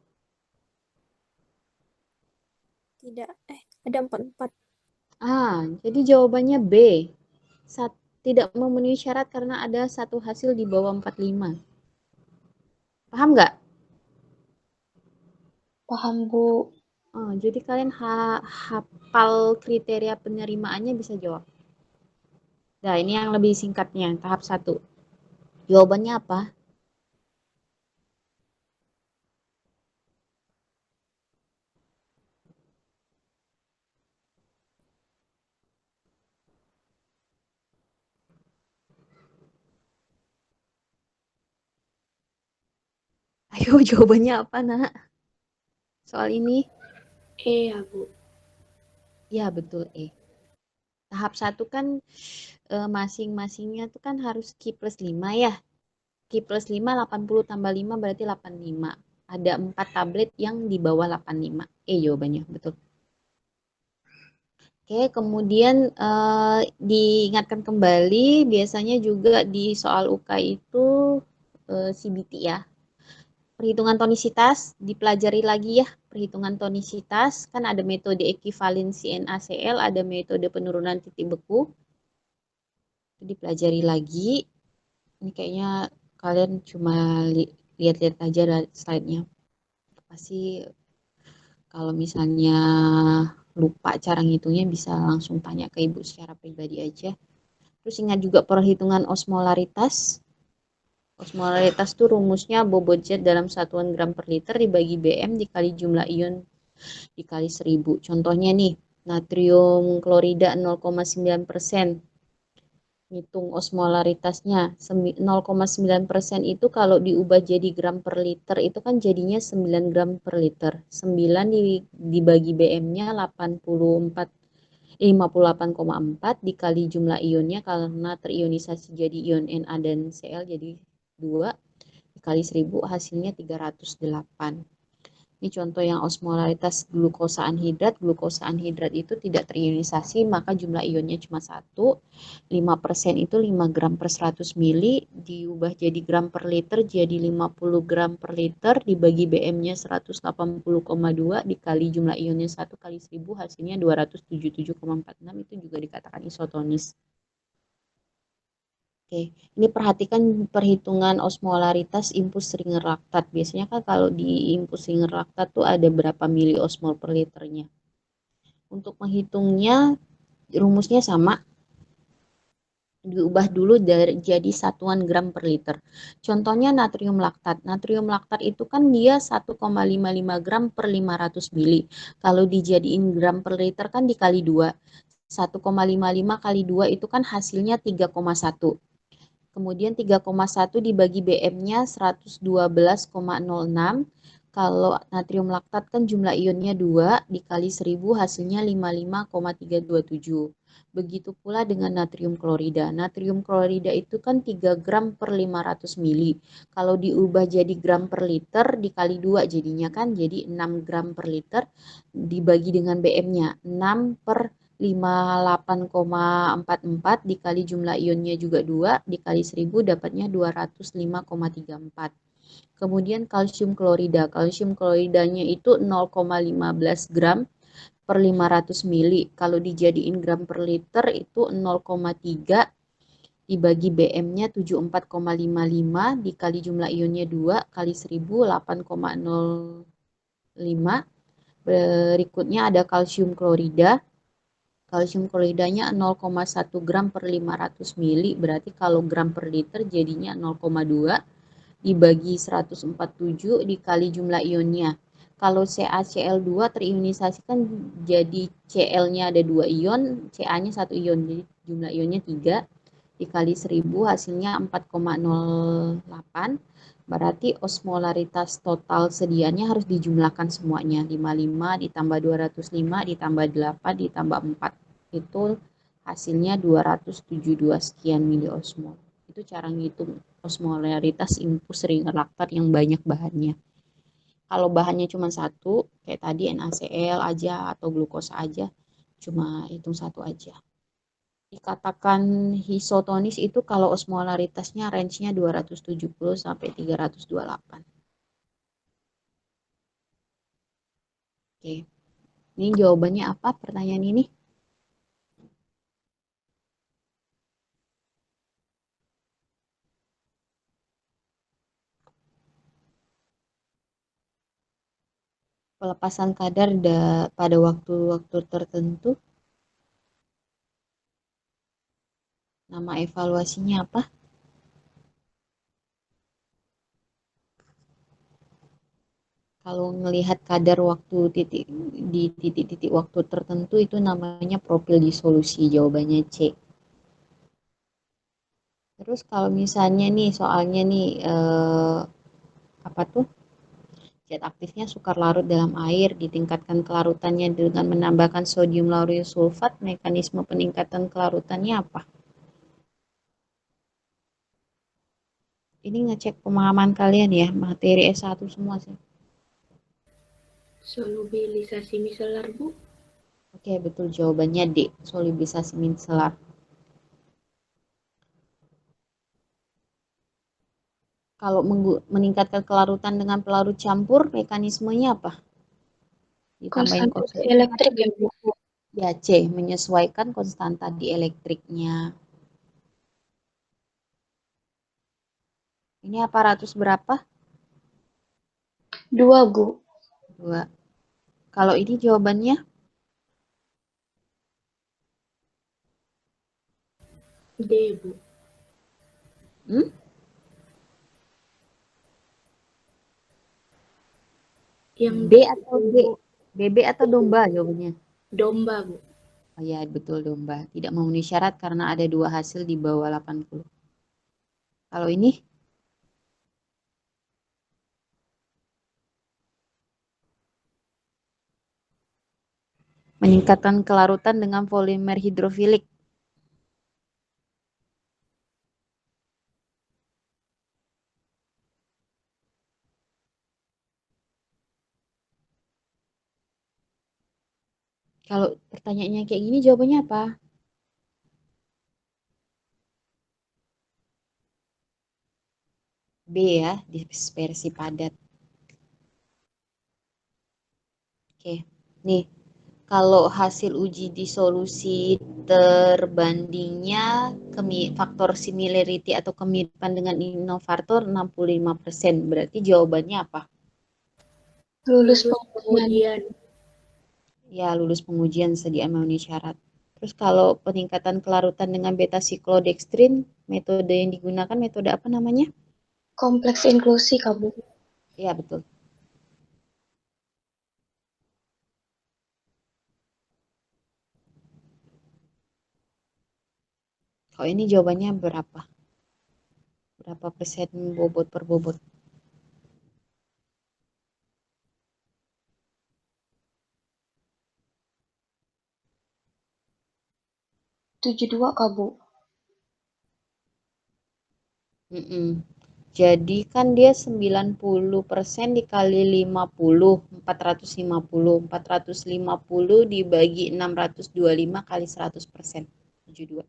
Tidak. Ada 44. Jadi jawabannya B. Tidak memenuhi syarat karena ada satu hasil di bawah 45. Paham nggak? Paham, Bu. Jadi kalian hafal kriteria penerimaannya bisa jawab. Nah, ini yang lebih singkatnya, tahap 1. Jawabannya apa? Ayo, jawabannya apa, Nak? Soal ini? E ya, Bu. Ya, betul, E. Tahap 1 kan masing-masingnya tuh kan harus Q plus 5 ya. Q plus 5, 80 tambah 5 berarti 85. Ada 4 tablet yang di bawah 85. Jawabannya, betul. Oke, kemudian diingatkan kembali, biasanya juga di soal UK itu CBT ya. Perhitungan tonisitas, dipelajari lagi ya. Perhitungan tonisitas, kan ada metode ekivalensi NaCl, ada metode penurunan titik beku. Itu dipelajari lagi. Ini kayaknya kalian cuma lihat-lihat aja slide-nya. Pasti kalau misalnya lupa cara ngitungnya bisa langsung tanya ke ibu secara pribadi aja. Terus ingat juga perhitungan osmolaritas. Osmolaritas itu rumusnya bobot zat dalam satuan gram per liter dibagi BM dikali jumlah ion dikali 1000. Contohnya nih, natrium klorida 0,9%. Hitung osmolaritasnya. 0,9% itu kalau diubah jadi gram per liter itu kan jadinya 9 gram per liter. 9 dibagi BM-nya 58,4 dikali jumlah ionnya karena terionisasi jadi ion Na dan Cl jadi 2 dikali 1000 hasilnya 308. Ini contoh yang osmolaritas glukosa anhidrat. Glukosa anhidrat itu tidak terionisasi, maka jumlah ionnya cuma 1. 5% itu 5 gram per 100 mili, diubah jadi gram per liter, jadi 50 gram per liter, dibagi BM-nya 180,2, dikali jumlah ionnya 1 kali 1000, hasilnya 277,46, itu juga dikatakan isotonis. Oke, ini perhatikan perhitungan osmolaritas impus ringer laktat. Biasanya kan kalau di impus ringer laktat tuh ada berapa miliosmol per liternya. Untuk menghitungnya rumusnya sama, diubah dulu jadi satuan gram per liter. Contohnya natrium laktat. Natrium laktat itu kan dia 1,55 gram per 500 mili. Kalau dijadiin gram per liter kan dikali 2. 1,55 kali 2 itu kan hasilnya 3,1. Kemudian 3,1 dibagi BM-nya 112,06. Kalau natrium laktat kan jumlah ionnya 2 dikali 1000 hasilnya 55,327. Begitu pula dengan natrium klorida. Natrium klorida itu kan 3 gram per 500 mili. Kalau diubah jadi gram per liter dikali 2 jadinya kan jadi 6 gram per liter dibagi dengan BM-nya 6 per 58,44 dikali jumlah ionnya juga 2 dikali 1000 dapatnya 205,34. Kemudian kalsium klorida. Kalsium kloridanya itu 0,15 gram per 500 mili. Kalau dijadiin gram per liter itu 0,3 dibagi BM-nya 74,55 dikali jumlah ionnya 2 kali 1000 8,05. Berikutnya ada kalsium klorida. Kalsium kloridanya 0,1 gram per 500 mili, berarti kalau gram per liter jadinya 0,2 dibagi 147 dikali jumlah ionnya. Kalau CaCl2 terionisasi kan jadi Cl-nya ada 2 ion, Ca-nya 1 ion, jadi jumlah ionnya 3 dikali 1000 hasilnya 4,08. Berarti osmolaritas total sedianya harus dijumlahkan semuanya. 55 ditambah 205 ditambah 8 ditambah 4. Itu hasilnya 272 sekian miliosmol. Itu cara ngitung osmolaritas impus ringer laktat yang banyak bahannya. Kalau bahannya cuma satu, kayak tadi NaCl aja atau glukosa aja, cuma hitung satu aja. Dikatakan isotonis itu kalau osmolaritasnya range-nya 270 sampai 328. Oke. Ini jawabannya apa pertanyaan ini? Pelepasan kadar pada waktu-waktu tertentu. Nama evaluasinya apa? Kalau melihat kadar waktu di titik-titik waktu tertentu itu namanya profil disolusi, jawabannya C. Terus kalau misalnya nih soalnya nih apa tuh? Zat aktifnya sukar larut dalam air, ditingkatkan kelarutannya dengan menambahkan sodium lauryl sulfat, mekanisme peningkatan kelarutannya apa? Ini ngecek pemahaman kalian ya, materi S1 semua sih. Solubilisasi miselar, Bu. Oke, betul jawabannya D, solubilisasi miselar. Kalau meningkatkan kelarutan dengan pelarut campur, mekanismenya apa? Ditambahin Konstantasi elektrik ya, Bu. Ya, C, menyesuaikan konstanta dielektriknya. Ini aparatus berapa? 2, Bu. 2. Kalau ini jawabannya? D, Bu. Yang B atau D? BB atau domba jawabannya? Domba, Bu. Oh ya, betul domba. Tidak memenuhi syarat karena ada 2 hasil di bawah 80. Kalau ini meningkatkan kelarutan dengan polimer hidrofilik. Kalau pertanyaannya kayak gini jawabannya apa? B ya, dispersi padat. Oke, nih kalau hasil uji disolusi terbandingnya faktor similarity atau kemiripan dengan inovator 65%. Berarti jawabannya apa? Lulus pengujian. Ya, lulus pengujian sediaan memenuhi syarat. Terus kalau peningkatan kelarutan dengan beta siklodextrin, metode yang digunakan metode apa namanya? Kompleks inklusi, Kamu. Ya, betul. Kalau ini jawabannya berapa? Berapa persen bobot per bobot? 72, Kamu. Mm-mm. Jadi kan dia 90% dikali 50, 450. 450 dibagi 625 kali 100%. 72.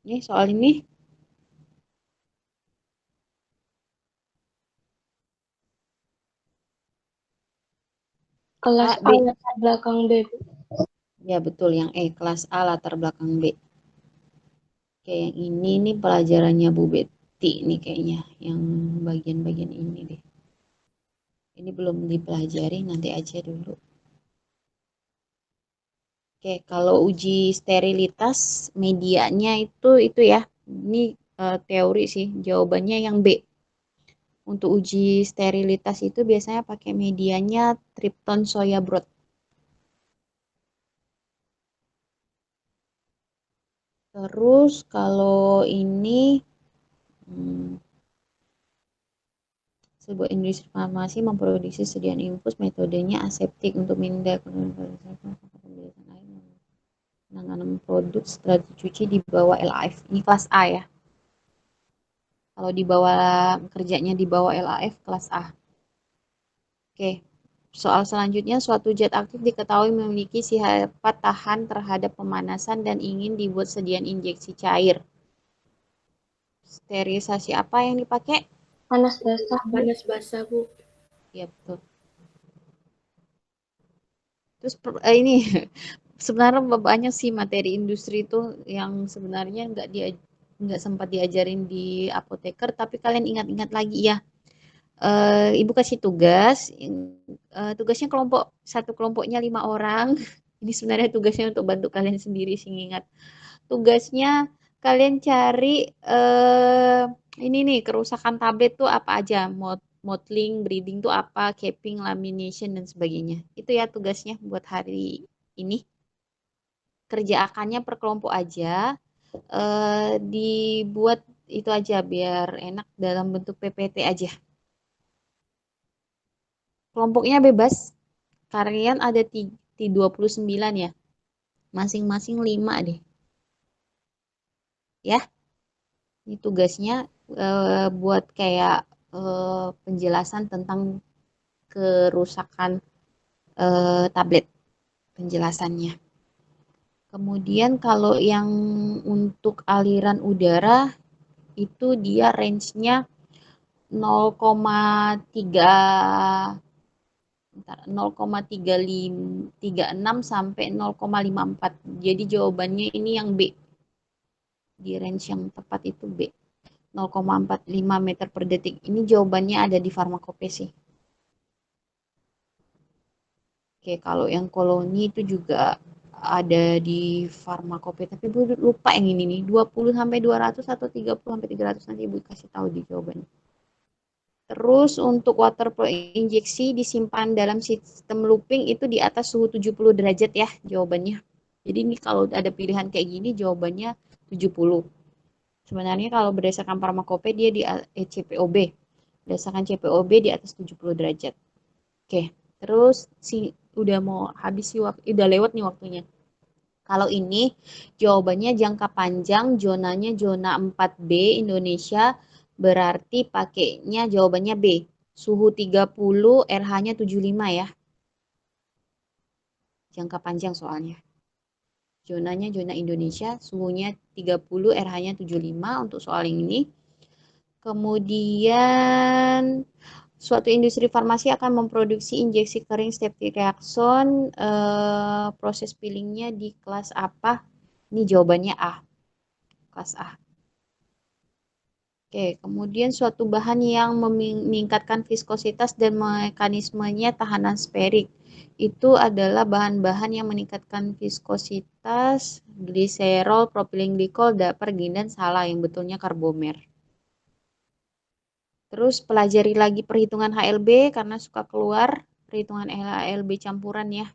Ini soal ini Kelas A, A B. latar belakang B, Bu. Ya betul, yang kelas A latar belakang B. Kayak yang ini nih pelajarannya Bu Betty nih kayaknya. Yang bagian-bagian ini deh. Ini belum dipelajari, nanti aja dulu. Oke, kalau uji sterilitas medianya itu ya. Ini teori sih. Jawabannya yang B. Untuk uji sterilitas itu biasanya pakai medianya Tripton soya broth. Terus kalau ini sebuah industri farmasi memproduksi sediaan infus, metodenya aseptik untuk meninggalkan pembiasan air, penanganan produk setelah dicuci di bawah LAF. Ini kelas A ya. Kalau di bawah kerjanya di bawah LAF kelas A. Oke. Soal selanjutnya, suatu zat aktif diketahui memiliki sifat tahan terhadap pemanasan dan ingin dibuat sediaan injeksi cair. Sterilisasi apa yang dipakai? Panas basah, Bu. Panas basah, Bu. Ya, betul. Terus ini sebenarnya banyak sih materi industri itu yang sebenarnya nggak sempat diajarin di apoteker, tapi kalian ingat-ingat lagi ya. Ibu kasih tugas, tugasnya satu kelompoknya 5 orang. Ini sebenarnya tugasnya untuk bantu kalian sendiri sih ingat. Tugasnya kalian cari ini nih kerusakan tablet tuh apa aja, mottling, breeding tuh apa, capping, lamination dan sebagainya. Itu ya tugasnya buat hari ini. Kerjaakannya per kelompok aja, dibuat itu aja biar enak dalam bentuk PPT aja. Kelompoknya bebas. Kalian ada 29 ya. Masing-masing 5 deh. Ya, ini tugasnya buat kayak penjelasan tentang kerusakan tablet. Penjelasannya. Kemudian kalau yang untuk aliran udara itu dia range-nya 0,3 0,36 sampai 0,54. Jadi jawabannya ini yang B. Di range yang tepat itu B. 0,45 meter per detik. Ini jawabannya ada di farmakope sih. Oke, kalau yang koloni itu juga ada di farmakope, tapi Bu lupa yang ini nih, 20 sampai 200 atau 30 sampai 300 nanti Ibu kasih tahu di jawabannya. Terus untuk water flow injeksi disimpan dalam sistem looping itu di atas suhu 70 derajat ya jawabannya. Jadi ini kalau ada pilihan kayak gini jawabannya 70. Sebenarnya kalau berdasarkan farmakope dia di CPOB. Berdasarkan CPOB di atas 70 derajat. Oke, terus udah mau habis sih udah lewat nih waktunya. Kalau ini jawabannya jangka panjang, zonanya zona 4B Indonesia, berarti pakainya jawabannya B. Suhu 30, RH-nya 75 ya. Jangka panjang soalnya. Zonanya zona Indonesia, suhunya 30, RH-nya 75 untuk soal yang ini. Kemudian suatu industri farmasi akan memproduksi injeksi kering ceftriaxone, proses fillingnya di kelas apa? Ini jawabannya A, kelas A. Oke, kemudian suatu bahan yang meningkatkan viskositas dan mekanismenya tahanan sferik. Itu adalah bahan-bahan yang meningkatkan viskositas, gliserol, propilenglikol, dapergin, dan salah yang betulnya karbomer. Terus pelajari lagi perhitungan HLB karena suka keluar perhitungan HLB campuran ya.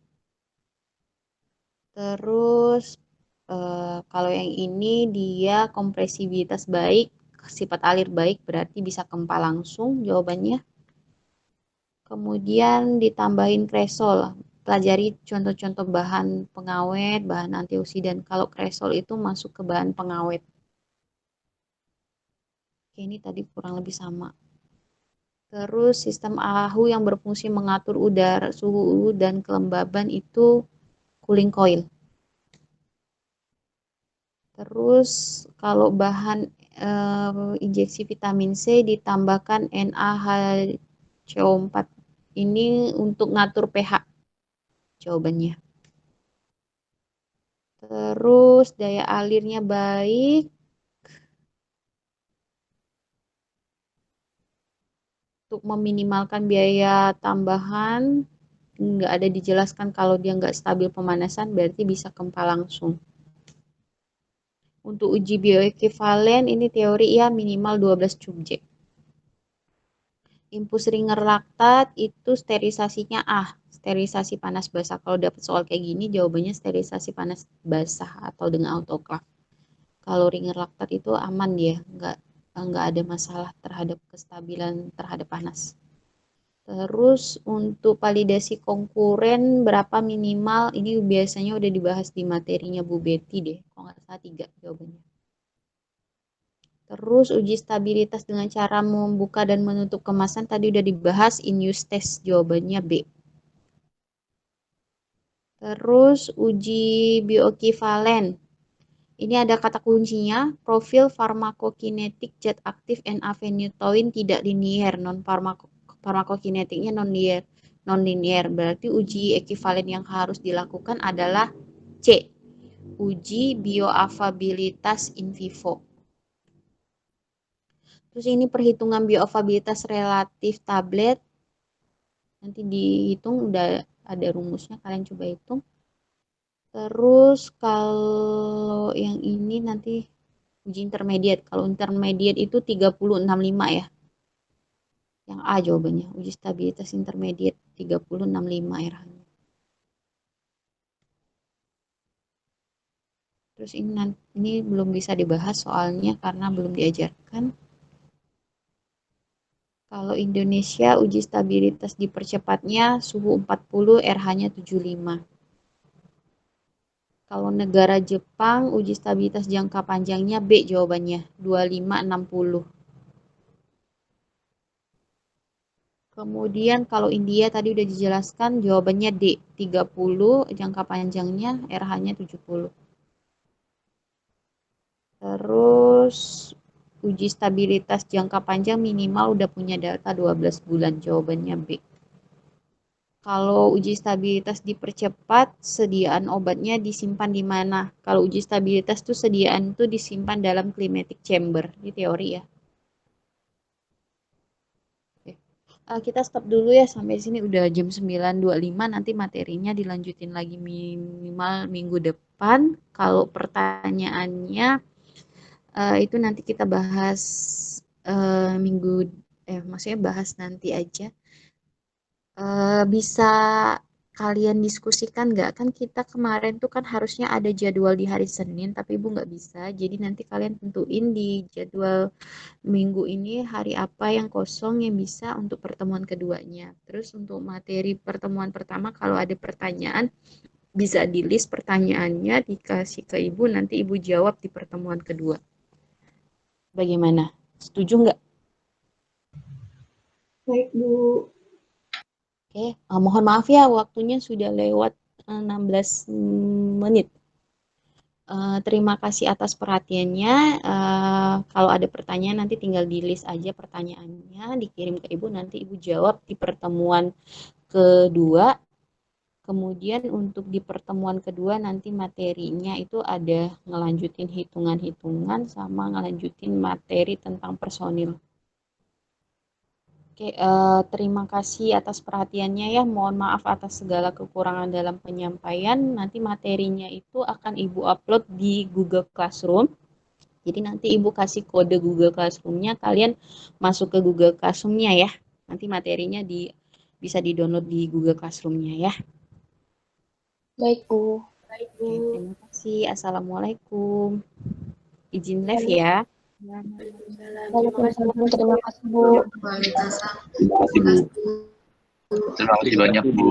Terus kalau yang ini dia kompresivitas baik, sifat alir baik berarti bisa kempa langsung jawabannya. Kemudian ditambahin kresol. Pelajari contoh-contoh bahan pengawet, bahan antioksidan. Kalau kresol itu masuk ke bahan pengawet. Oke, ini tadi kurang lebih sama. Terus sistem AHU yang berfungsi mengatur udara, suhu dan kelembaban itu cooling coil. Terus kalau bahan injeksi vitamin C ditambahkan NaHCO4 ini untuk ngatur pH jawabannya. Terus daya alirnya baik. Untuk meminimalkan biaya tambahan, nggak ada dijelaskan kalau dia nggak stabil pemanasan, berarti bisa kempa langsung. Untuk uji bioekivalen, ini teori ya minimal 12 subjek. Infus ringer laktat itu sterilisasinya A, sterilisasi panas basah. Kalau dapat soal kayak gini, jawabannya sterilisasi panas basah atau dengan autoclave. Kalau ringer laktat itu aman dia, nggak ada masalah terhadap kestabilan terhadap panas. Terus untuk validasi konkuren berapa minimal? Ini biasanya udah dibahas di materinya Bu Betty deh. Kalau nggak salah 3 jawabannya. Terus uji stabilitas dengan cara membuka dan menutup kemasan tadi udah dibahas in use test jawabannya B. Terus uji bioekivalen. Ini ada kata kuncinya, profil farmakokinetik zat aktif N-avenitoin tidak linier, farmakokinetiknya non-linier. Berarti uji ekivalen yang harus dilakukan adalah C, uji bioafabilitas in vivo. Terus ini perhitungan bioafabilitas relatif tablet. Nanti dihitung udah ada rumusnya, kalian coba hitung. Terus kalau yang ini nanti uji intermediate. Kalau intermediate itu 3065 ya. Yang A jawabannya. Uji stabilitas intermediate 3065 RH-nya. Terus ini belum bisa dibahas soalnya karena belum diajarkan. Kalau Indonesia uji stabilitas dipercepatnya suhu 40 RH-nya 75. Kalau negara Jepang uji stabilitas jangka panjangnya B jawabannya 2560. Kemudian kalau India tadi udah dijelaskan jawabannya D 30 jangka panjangnya RH-nya 70. Terus uji stabilitas jangka panjang minimal udah punya data 12 bulan jawabannya B. Kalau uji stabilitas dipercepat, sediaan obatnya disimpan di mana? Kalau uji stabilitas tuh sediaan tuh disimpan dalam climatic chamber. Ini teori ya. Oke. Kita stop dulu ya sampai sini udah jam 9.25. Nanti materinya dilanjutin lagi minimal minggu depan. Kalau pertanyaannya itu nanti kita bahas minggu maksudnya bahas nanti aja. Bisa kalian diskusikan nggak? Kan kita kemarin tuh kan harusnya ada jadwal di hari Senin, tapi Ibu nggak bisa. Jadi nanti kalian tentuin di jadwal minggu ini hari apa yang kosong yang bisa untuk pertemuan keduanya. Terus untuk materi pertemuan pertama, kalau ada pertanyaan, bisa di list pertanyaannya, dikasih ke Ibu, nanti Ibu jawab di pertemuan kedua. Bagaimana? Setuju nggak? Baik, Bu. Oke, mohon maaf ya waktunya sudah lewat 16 menit. Terima kasih atas perhatiannya. Kalau ada pertanyaan nanti tinggal di list aja pertanyaannya, dikirim ke Ibu, nanti Ibu jawab di pertemuan kedua. Kemudian untuk di pertemuan kedua nanti materinya itu ada ngelanjutin hitungan-hitungan sama ngelanjutin materi tentang personil. Oke, terima kasih atas perhatiannya ya. Mohon maaf atas segala kekurangan dalam penyampaian. Nanti materinya itu akan Ibu upload di Google Classroom. Jadi nanti Ibu kasih kode Google Classroom-nya, kalian masuk ke Google Classroom-nya ya. Nanti materinya bisa di-download di Google Classroom-nya ya. Baik, Bu. Oke, terima kasih. Assalamualaikum. Izin live ya. Waalaikumsalam. Terima kasih, Bu. Terima kasih Bu. Terima kasih banyak Bu.